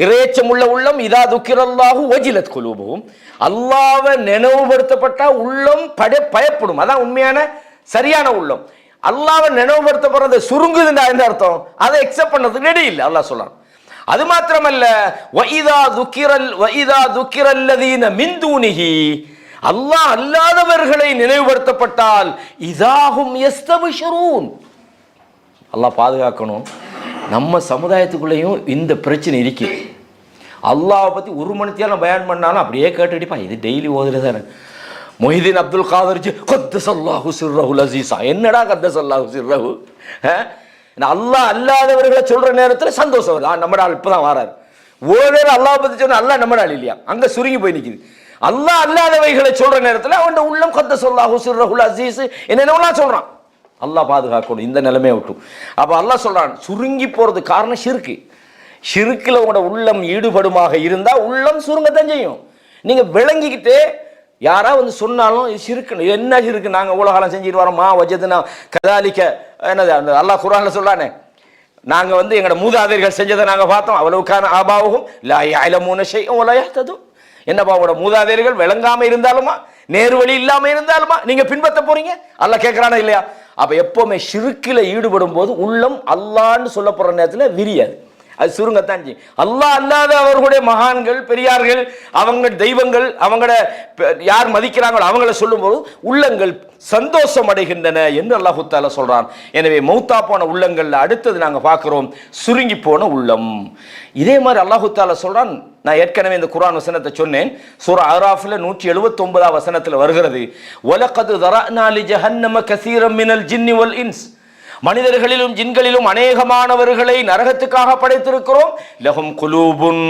இரையச்சம் உள்ள உள்ளம்? இதா துக்கிரல்லாஹு வஜிலத் குலூபுஹும், அல்லாஹ்வை நினைவுபடுத்தப்பட்டா உள்ளம் பயப்படும். அதான் உண்மையான சரியான உள்ளம். அல்லாஹ்வை நினைவுபடுத்தப்படுறது சுருங்குதுன்னா என்ன அர்த்தம்? அதை எக்ஸெப்ட் பண்றதுக்கு ரெடி இல்லை அல்லாஹ் சொல்றான். அது மாத்திரமல்ல, வஇதா துக்கிரல்லதீன மின் தூனிஹி, அல்லாஹ் அல்லாதவர்களை நினைவுபடுத்தப்பட்டால் இதாஹும் யஸ்தபிஷரூன். அல்லாஹ் பாதுகாக்கணும். நம்ம சமுதாயத்துக்குள்ளேயும் இந்த பிரச்சனை இருக்கு. அல்லாஹ்வை பத்தி ஒரு மணித்தியாலும் பயான் பண்ணாலும் அப்படியே கேட்டுடிப்பா, இது டெய்லி ஓதுறதானே. மொஹிதீன் அப்துல் காதர்ஜி கத்தஸல்லாஹு சிர்ரஹுல் அஸீஸா, என்னடா கத்தஸல்லாஹு சிர்ரஹு? அல்லாஹ் அல்லாதவர்களை சொல்ற நேரத்தில் சந்தோஷம் வருது. நம்ம ஆள் இப்பதான் வராரு. ஒரு நேரம் அல்லாஹ் பத்தி சொன்னா அல்லாஹ் நம்ம ஆள் இல்லையா, அங்க சுருங்கி போய் நிக்குது. அல்லாஹ் அல்லாதவைகளை சொல்ற நேரத்தில் அவன் உள்ளம் கத்தஸல்லாஹு சிர்ரஹுல் அஸீஸ் என்னென்னலாம் சொல்றான். அல்லாஹ் பாதுகாக்கணும் இந்த நிலைமையை விட்டு. அப்ப அல்லாஹ் சொல்றான் சுருங்கி போறது காரணம் ஷிர்க்கு. ஷிர்க்குல உங்களோட உள்ளம் ஈடுபடுமாக இருந்தா உள்ளம் சுருங்கத்தான் செய்யும். நீங்க விளங்கிக்கிட்டு யாரா வந்து சொன்னாலும் இது ஷிர்க்கு, என்ன ஷிர்க்கு, நாங்க உலகாலம் செஞ்சுட்டு வரோம், மா வஜதுனா கதாலிக்க, என்னது அந்த அல்லாஹ் குர்ஆன்ல சொல்றானே, நாங்க வந்து எங்களோட மூதாதையர்கள் செஞ்சதை நாங்க பார்த்தோம். அவ்வளவுக்கான ஆபாவுகும் லா யஅலமூன ஷைஅன் வலா யஹ்ததுன். என்னப்பா உங்களோட மூதாதையர்கள் விளங்காம இருந்தாலுமா, நேரு வழி இல்லாம இருந்தாலுமா நீங்க பின்பற்ற போறீங்க? அல்லாஹ் கேட்கறானா இல்லையா? அப்ப எப்பவுமே ஷிர்க்கில் ஈடுபடும் போது உள்ளம் அல்லாஹ்னு சொல்லப்படுற நேரத்தில் விரியாது, அது சுருங்கத்தான் செய்யும். அல்லாஹ் அல்லாத அவர்களுடைய மகான்கள் பெரியார்கள், அவங்க தெய்வங்கள், அவங்கள யார் மதிக்கிறாங்களோ அவங்கள சொல்லும்போது உள்ளங்கள் சந்தோஷம் அடைகின்றன என்று அல்லாஹு தஆலா சொல்றான். எனவே மௌத்தா போன உள்ளங்கள்ல அடுத்தது நாங்க பார்க்கிறோம் சுருங்கி போன உள்ளம். இதே மாதிரி அல்லாஹு தஆலா சொல்றான். நான் ஏற்கனவே இந்த குர்ஆன் வசனத்தை சொன்னேன். சூரா அராஃப்ல 179வது வசனத்தில் வருகிறது, வலகத் ஸரஅனா லி ஜஹன்னம கஸீரம் மினல் ஜின்னி வல் இன்ஸ், மனிதர்களிலும் ஜின்களிலும் அநேகமானவர்களை நரகத்துக்காக படைத்திருக்கிறோம். லஹும் குலூபுன்,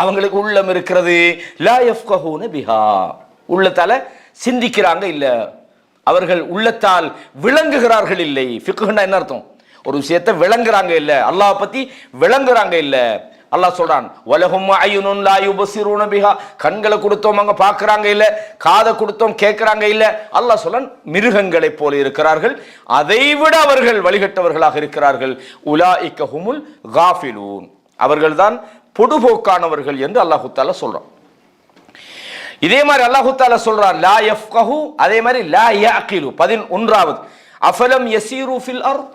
அவங்களுக்கு உள்ளம் இருக்கிறது, லா யஃப்கஹூன பிஹா, உள்ளத்தால சிந்திக்கிறாங்க இல்ல, அவர்கள் உள்ளத்தால் விளங்குகிறார்கள் இல்லை. ஃபிக்ஹ்னா என்ன அர்த்தம்? ஒரு விஷயத்தை விளங்குறாங்க இல்ல, அல்லாஹ் பத்தி விளங்குறாங்க இல்ல. அல்லாஹ் சொல்றான் வலஹும் அயுனுன் லா யுபஸிரூன பிஹா, கண்களை கொடுத்தோம் அங்க பார்க்கறாங்க இல்ல, காதை கொடுத்தோம் கேட்கறாங்க இல்ல. அல்லாஹ் சொல்றான் மிருகங்களை போல இருக்கிறார்கள், அதைவிட அவர்கள் வழிகட்டவர்களாக இருக்கிறார்கள். உலாயிக ஹுமுல் காஃபிலூன், அவர்கள்தான் பொடுபோக்கானவர்கள் என்று அல்லாஹ் தஆலா சொல்றான். இதே மாதிரி அல்லாஹ் தஆலா சொல்றான் லா யஃப்கஹு, அதே மாதிரி லா யஅகிலு 11வது அஃபலம் யஸீரு ஃபில் அர்த்,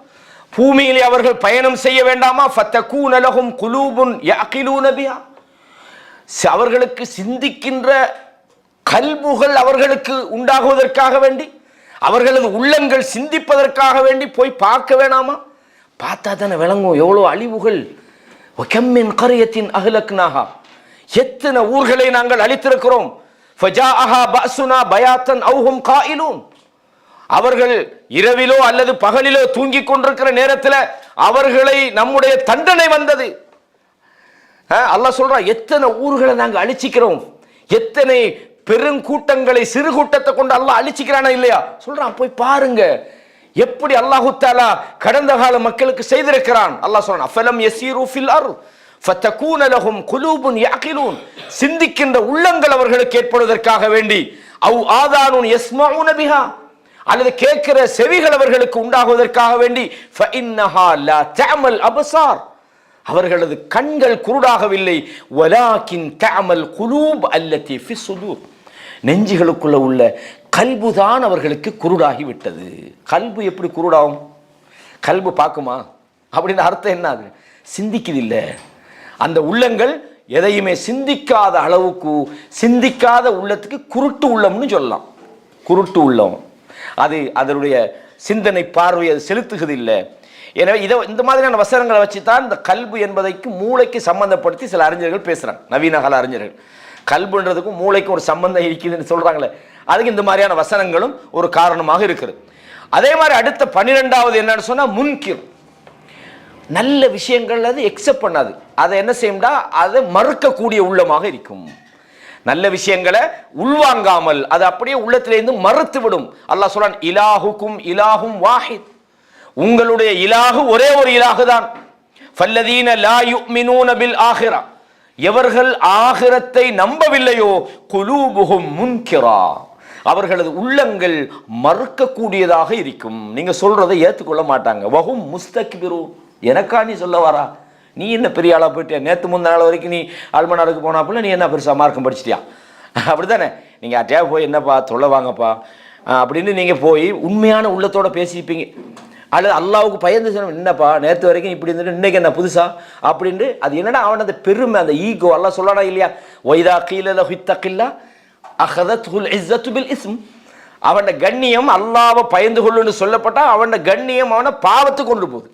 பூமியிலே அவர்கள் பயணம் செய்ய வேண்டாமா? ஃபத்தகூன லஹும் குலூபுன் யஅகிலூன பிஹா, அவர்களுக்கு சிந்திக்கின்ற கல்புகள் அவர்களுக்கு உண்டாகுவதற்காக வேண்டி, அவர்களது உள்ளங்கள் சிந்திப்பதற்காக வேண்டி போய் பார்க்க வேணாமா? பார்த்தா தானே விளங்கும் எவ்வளவு அழிவுகள். வகம் மின் கரியத்தின் அஹ்லக்னாஹா, எத்தனை ஊர்களை நாங்கள் அழித்திருக்கிறோம். ஃபஜாஅஹா பஅசுனா பயாத்தன் அவு ஹும் காயிலூன், அவர்கள் இரவிலோ அல்லது பகலிலோ தூங்கிக் கொண்டிருக்கிற நேரத்தில் அவர்களை நம்முடைய தண்டனை வந்தது. அல்லாஹ் சொல்றான் எத்தனை ஊர்களை நாங்க அழிச்சிக்கிறோம், எத்தனை பெருங்கூட்டங்களை சிறு கூட்டத்தை கொண்டு அல்லாஹ் அழிச்சிக்கிறானா இல்லையா சொல்றான். போய் பாருங்க எப்படி அல்லாஹு தஆலா கடந்த கால மக்களுக்கு செய்திருக்கிறான். அல்லாஹ் சொல்றான் அஃபலம் யஸீரு ஃபில் அர்த் ஃபதகூன லஹும் குலூபுன் யஅகிலூன், சிந்திக்கின்ற உள்ளங்கள் அவர்களுக்கு ஏற்படுவதற்காக வேண்டி, அவ் ஆதானுன் யஸ்மஊன பிஹா, அல்லது கேட்கிற செவிகள் அவர்களுக்கு உண்டாகுவதற்காக வேண்டி, ஃபஇன்னஹா லா தஅமல் அப்சார், அவர்களது கண்கள் குருடாகவில்லை, வலாக்கின் தஅமல் குலூப் அல்லதி ஃபி ஸுதூர், நெஞ்சுகளுக்குள்ள உள்ள கல்புதான் அவர்களுக்கு குருடாகி விட்டது. கல்பு எப்படி குருடாகும்? கல்பு பார்க்குமா அப்படின்னு அர்த்தம் என்ன? அது சிந்திக்குது இல்லை. அந்த உள்ளங்கள் எதையுமே சிந்திக்காத அளவுக்கு, சிந்திக்காத உள்ளத்துக்கு குருட்டு உள்ளம்னு சொல்லலாம். குருட்டு உள்ளம், அது அதனுடைய சிந்தனை பார்வையை அது செலுத்துகிறது இல்லை. எனவே இந்த மாதிரியான வசனங்களை வச்சு தான் இந்த கல்பு என்பதைக்கு மூளைக்கு சம்பந்தப்படுத்தி சில அறிஞர்கள் பேசுகிறாங்க. நவீன கால அறிஞர்கள் கல்புன்றதுக்கும் மூளைக்கும் ஒரு சம்பந்தம் இருக்குதுன்னு சொல்கிறாங்களே, அதுக்கு இந்த மாதிரியான வசனங்களும் ஒரு காரணமாக இருக்குது. அதே மாதிரி அடுத்த 12வது என்னன்னு சொன்னால் முன்கிர். நல்ல விஷயங்கள் அது எக்ஸெப்ட் பண்ணாது, அதை என்ன செய்யும்டா அதை மறுக்கக்கூடிய உள்ளமாக இருக்கும். நல்ல விஷயங்களை உள்வாங்காமல் அது அப்படியே உள்ளத்திலிருந்து மறுத்து விடும். அல்லாஹ் சொல்றான், இலாஹுக்கும் இலாஹும் வாஹித், உங்களுடைய இலாஹு ஒரே ஒரு இலாஹு தான். ஃபல்லதீன லா யுமினூன பில் ஆஹிரா, எவர்கள் ஆகிரத்தை நம்பவில்லையோ குலூபுஹும் முன்கிரா, அவர்களது உள்ளங்கள் மறுக்கக்கூடியதாக இருக்கும். நீங்க சொல்றதை ஏற்றுக்கொள்ள மாட்டாங்க. வஹும் முஸ்தக்பிரூன், எனக்கா நீ சொல்ல வரா, நீ என்ன பெரிய ஆளா போயிட்டியா, நேற்று முந்தின நாள் வரைக்கும் நீ அல்மனாருக்கு போனாப்புல நீ என்ன பெருசாக மார்க்கம் படிச்சிட்டியா, அப்படி தானே? நீங்கள் அட்டையாக போய் என்னப்பா சொல்ல வாங்கப்பா அப்படின்னு நீங்கள் போய் உண்மையான உள்ளத்தோட பேசிப்பீங்க. அல்லது அல்லாவுக்கு பயந்து சொன்ன, என்னப்பா நேற்று வரைக்கும் இப்படி இருந்துட்டு இன்றைக்கி என்ன புதுசா அப்படின்ட்டு, அது என்னடா அவன் அந்த பெருமை, அந்த ஈகோ. அல்லாஹ் சொல்லடா இல்லையா, ஒய்தா கீழ ஹித்தக்கில்லா அஹதத்துல் இஸ்ஸத்து பில் இஸ்ம், அவன் கண்ணியம் அல்லாவை பயந்து கொள்ளுன்னு சொல்லப்பட்டா அவன் கண்ணியம் அவனை பாவத்துக்கு கொண்டு போகுது.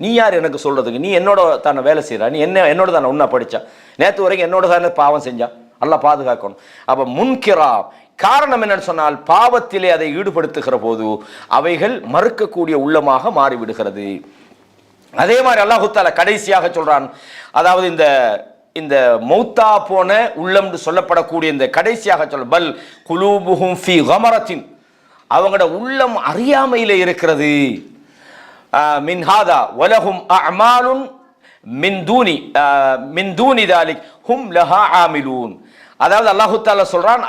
நீ யார் எனக்கு சொல்றதுக்கு, நீ என்னோட தானே வேலை செய்யறா, நீ என்னோட தானே ஒன்னா படிச்சா, நேற்று வரைக்கும் என்னோட தானே பாவம் செஞ்சா, அல்லாஹ் பாதுகாக்கணும். அப்ப முன்கிரா, காரணம் என்னன்னு சொன்னால் பாவத்திலே அதை ஈடுபடுத்துகிற போது அவைகள் மறுக்கக்கூடிய உள்ளமாக மாறிவிடுகிறது. அதே மாதிரி அல்லாஹ் தஆலா கடைசியாக சொல்றான், அதாவது இந்த மௌத்தா போன உள்ளம் சொல்லப்படக்கூடிய இந்த கடைசியாக சொல்ல, பல் குலூபுஹும் ஃபீ கமரத்தின், அவங்களோட உள்ளம் அறியாமையிலே இருக்கிறது. மின் ஹாதா வலஹும் அஅமாலுன் மின் தூனி தாலிக் ஹும் லஹா ஆமிலூன். அதாவது அல்லாஹ் தஆலா சொல்றான்,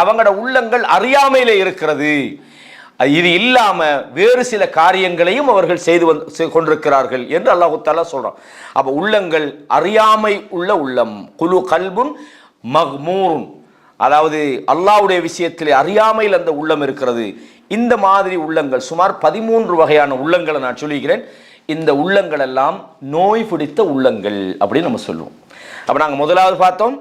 அவங்களோட உள்ளங்கள் அறியாமையிலே இருக்கிறது, இது இல்லாம வேறு சில காரியங்களையும் அவர்கள் செய்து கொண்டிருக்கிறார்கள் என்று அல்லாஹ் தஆலா சொல்றான். அப்ப உள்ளங்கள் அறியாமை உள்ள உள்ளம், குலு கல்புன் மக்மூன், அதாவது அல்லாஹ்வுடைய விஷயத்திலே அறியாமையில் அந்த உள்ளம் இருக்கிறது. இந்த மாதிரி உள்ளங்கள் சுமார் 13 வகையான உள்ளங்களை நான் சொல்லிக்கிறேன். இந்த உள்ளங்கள் எல்லாம் நோய் பிடித்த உள்ளங்கள் அப்படின்னு நம்ம சொல்லுவோம். அப்ப நாங்கள் முதலாவது பார்த்தோம்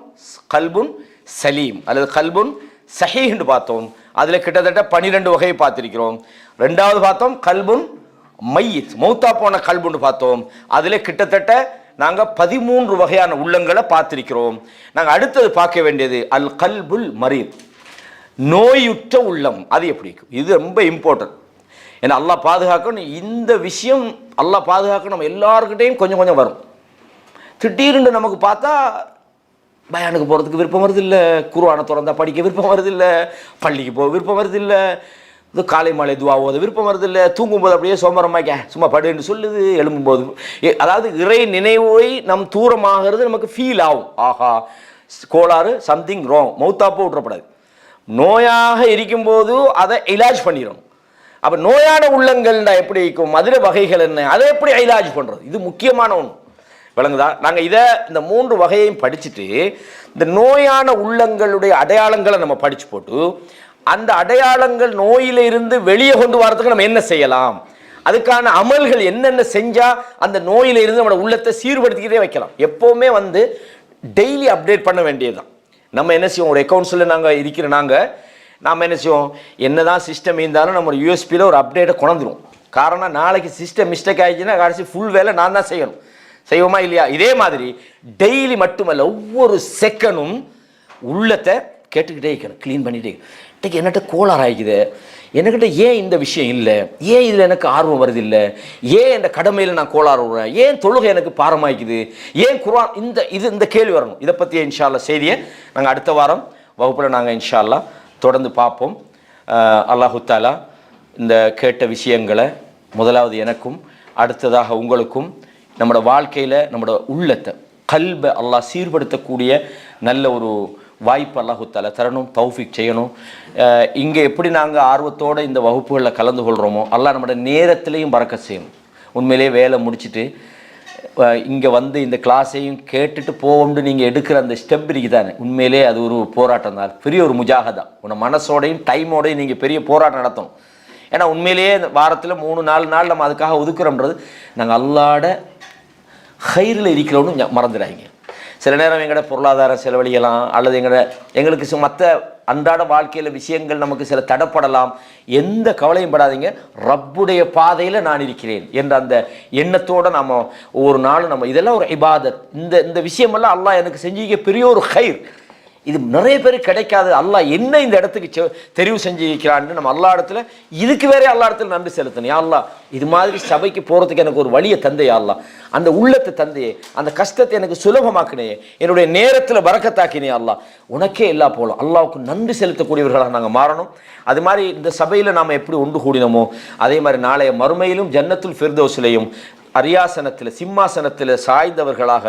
கல்புன் சலீம் அல்லது கல்புன் சஹீஹ்னு பார்த்தோம். அதுல கிட்டத்தட்ட 12 வகையை பார்த்திருக்கிறோம். ரெண்டாவது பார்த்தோம் கல்புன் மையித், மௌத்தா போன கல்புன்னு பார்த்தோம். அதுல கிட்டத்தட்ட நாங்கள் 13 வகையான உள்ளங்களை பார்த்திருக்கிறோம். நாங்கள் அடுத்தது பார்க்க வேண்டியது அல் கல்புல் மரீத், நோயுற்ற உள்ளம். அது எப்படி இருக்கும்? இது ரொம்ப இம்பார்ட்டன்ட். ஏன்னா அல்லாஹ் பாதுகாக்கணும். இந்த விஷயம் அல்லாஹ் பாதுகாக்கணும். நம்ம எல்லாருக்கிட்டையும் கொஞ்சம் கொஞ்சம் வரும். திடீர்னு நமக்கு பார்த்தா பயானுக்கு போகிறதுக்கு விருப்பம் வருது இல்லை, குர்ஆனை திறந்தா படிக்க விருப்பம் வருது இல்லை, பள்ளிக்கு போக விருப்பம் வருது இல்லை, இது காலை மாலை துவா ஓத விருப்பம் வருது இல்லை, தூங்கும்போது அப்படியே சோமரமாக்க சும்மா படுன்னு சொல்லுது, எழும்பும்போது அதாவது இறை நினைவை நம் தூரமாகிறது நமக்கு ஃபீல் ஆகும். ஆஹா கோளாறு, சம்திங் ராங், மௌத்தாப்போ விட்டுறப்படாது. நோயாக இருக்கும்போது அதை இலாஜ் பண்ணிடணும். அப்போ நோயான உள்ளங்கள்னா எப்படி இருக்கும், அதில் வகைகள் என்ன, அதை எப்படி இலாஜ் பண்ணுறது, இது முக்கியமான ஒன்று. விளங்குதா? நாங்கள் இந்த 3 வகையையும் படிச்சுட்டு இந்த நோயான உள்ளங்களுடைய அடையாளங்களை நம்ம படித்து போட்டு அந்த அடையாளங்கள் நோயில இருந்து வெளியே கொண்டு வரதுக்கு நம்ம என்ன செய்யலாம், அதுக்கான அமல்கள் என்னென்ன செஞ்சா அந்த நோயில இருந்து நம்ம உள்ளத்தை சீர்படுத்திக்கிட்டே வைக்கலாம். எப்போவுமே டெய்லி அப்டேட் பண்ண வேண்டியதுதான். நம்ம என்ன செய்வோம், ஒரு அக்கௌண்ட்ஸில் நாம் என்ன செய்வோம், என்னதான் சிஸ்டம் இருந்தாலும் நம்ம யூஎஸ்பியில் ஒரு அப்டேட்டை கொண்டுருவோம். காரணம் நாளைக்கு சிஸ்டம் மிஸ்டேக் ஆகிடுச்சுன்னா கடைசி ஃபுல் வேலை நான் தான் செய்யணும். செய்வோமா இல்லையா? இதே மாதிரி டெய்லி மட்டுமல்ல, ஒவ்வொரு செகண்டும் உள்ளத்தை கேட்டுக்கிட்டே இருக்கணும், க்ளீன் பண்ணிகிட்டே. இன்றைக்கு என்னட்ட கோளாறு ஆகிக்குது, என்கிட்ட ஏன் இந்த விஷயம் இல்லை, ஏன் இதில் எனக்கு ஆர்வம் வருதில்லை, ஏன் இந்த கடமையில் நான் கோளாறு விடுறேன், ஏன் தொழுகை எனக்கு பாரமாய்க்குது, ஏன் குர்ஆன், இந்த கேள்வி வரணும். இதை பற்றி இன்ஷா அல்லாஹ் செய்தியை நாங்கள் அடுத்த வாரம் வகுப்பில் நாங்கள் இன்ஷா அல்லாஹ் தொடர்ந்து பார்ப்போம். அல்லாஹு தஆலா இந்த கேட்ட விஷயங்களை முதலாவது எனக்கும் அடுத்ததாக உங்களுக்கும் நம்மளோட வாழ்க்கையில் நம்மளோட உள்ளத்தை கல்பை அல்லாஹ் சீர்படுத்தக்கூடிய நல்ல ஒரு வாய்ப்பு அல்லாஹு தஆலா தரணும், தௌஃபீக் செய்யணும். இங்கே எப்படி நாங்கள் ஆர்வத்தோடு இந்த வகுப்புகளில் கலந்து கொள்கிறோமோ அல்லாஹ் நம்மளோட நேரத்திலையும் பறக்கத் செய்யணும். உண்மையிலே வேலை முடிச்சுட்டு இங்கே இந்த கிளாஸையும் கேட்டுட்டு போவோம்னு நீங்கள் எடுக்கிற அந்த ஸ்டெப் இருக்குதானே, உண்மையிலே அது ஒரு போராட்டம் தான், பெரிய ஒரு முஜாகதா. உன்னை மனசோடையும் டைமோடையும் நீங்கள் பெரிய போராட்டம் நடத்தணும். ஏன்னா உண்மையிலேயே வாரத்தில் 3-4 நாள் நம்ம அதுக்காக ஒதுக்குறோம்ன்றது நாங்கள் அல்லாட ஹைரில் இருக்கிறவனு மறந்துடாதீங்க. சில நேரம் எங்களோட பொருளாதார செலவழியலாம், அல்லது எங்களுக்கு மற்ற அன்றாட வாழ்க்கையில் விஷயங்கள் நமக்கு சில தடப்படலாம். எந்த கவலையும் படாதீங்க. ரப்புடைய பாதையில் நான் இருக்கிறேன் என்ற அந்த எண்ணத்தோடு நம்ம ஒவ்வொரு நாளும் நம்ம இதெல்லாம் ஒரு இபாதத். இந்த விஷயமெல்லாம் அல்லாஹ் எனக்கு செஞ்சிக்க பெரிய ஒரு ஹைர். இது நிறைய பேர் கிடைக்காது. அல்லாஹ் என்ன இந்த இடத்துக்கு தெரிவு செஞ்சிருக்கிறான்னு நம்ம அல்லா இடத்துல இதுக்கு வேற அல்லா இடத்துல நன்றி செலுத்தணும். யா அல்லாஹ், இது மாதிரி சபைக்கு போகிறதுக்கு எனக்கு ஒரு வழியை தந்தையா அல்லாஹ், அந்த உள்ளத்தை தந்தையே, அந்த கஷ்டத்தை எனக்கு சுலபமாக்கினேயே, என்னுடைய நேரத்தில் பரக்கத்தாக்கினே அல்லாஹ், உனக்கே எல்லா போலும். அல்லாஹ்வுக்கு நன்றி செலுத்தக்கூடியவர்களாக நாங்கள் மாறணும். அது மாதிரி இந்த சபையில் நாம் எப்படி ஒன்று கூடினோமோ அதே மாதிரி நாளைய மறுமையிலும் ஜன்னத்துல் ஃபிர்தௌஸ்லையும் அரியாசனத்தில் சிம்மாசனத்தில் சாய்ந்தவர்களாக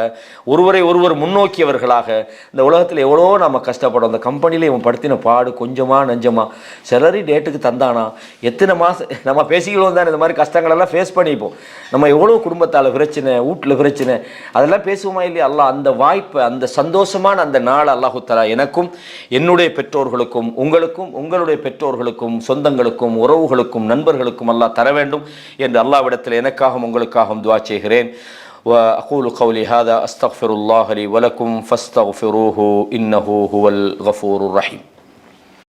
ஒருவரை ஒருவர் முன்னோக்கியவர்களாக இந்த உலகத்தில் எவ்வளோ நம்ம கஷ்டப்படும். அந்த கம்பெனியில் இவன் படுத்தின பாடு கொஞ்சமா நஞ்சமா, சேலரி டேட்டுக்கு தந்தானா, எத்தனை மாதம் நம்ம பேசிக்கிறோம் தான் இந்த மாதிரி கஷ்டங்களெல்லாம் ஃபேஸ் பண்ணிப்போம். நம்ம எவ்வளோ குடும்பத்தால் பிரச்சனை, வீட்டில் பிரச்சனை, அதெல்லாம் பேசுவோமா இல்லையா? அல்லாஹ் அந்த வாய்ப்பை, அந்த சந்தோஷமான அந்த நாள் அல்லாஹு தஆலா எனக்கும் என்னுடைய பெற்றோர்களுக்கும் உங்களுக்கும் உங்களுடைய பெற்றோர்களுக்கும் சொந்தங்களுக்கும் உறவுகளுக்கும் நண்பர்களுக்கும் அல்லாஹ் தர வேண்டும் என்று அல்லாஹ்விடத்தில் எனக்காகவும் உங்களுக்காக दुआ செய்கிறேன். وأقول قولي هذا أستغفر الله لي ولكم فاستغفروه إنه هو الغفور الرحيم.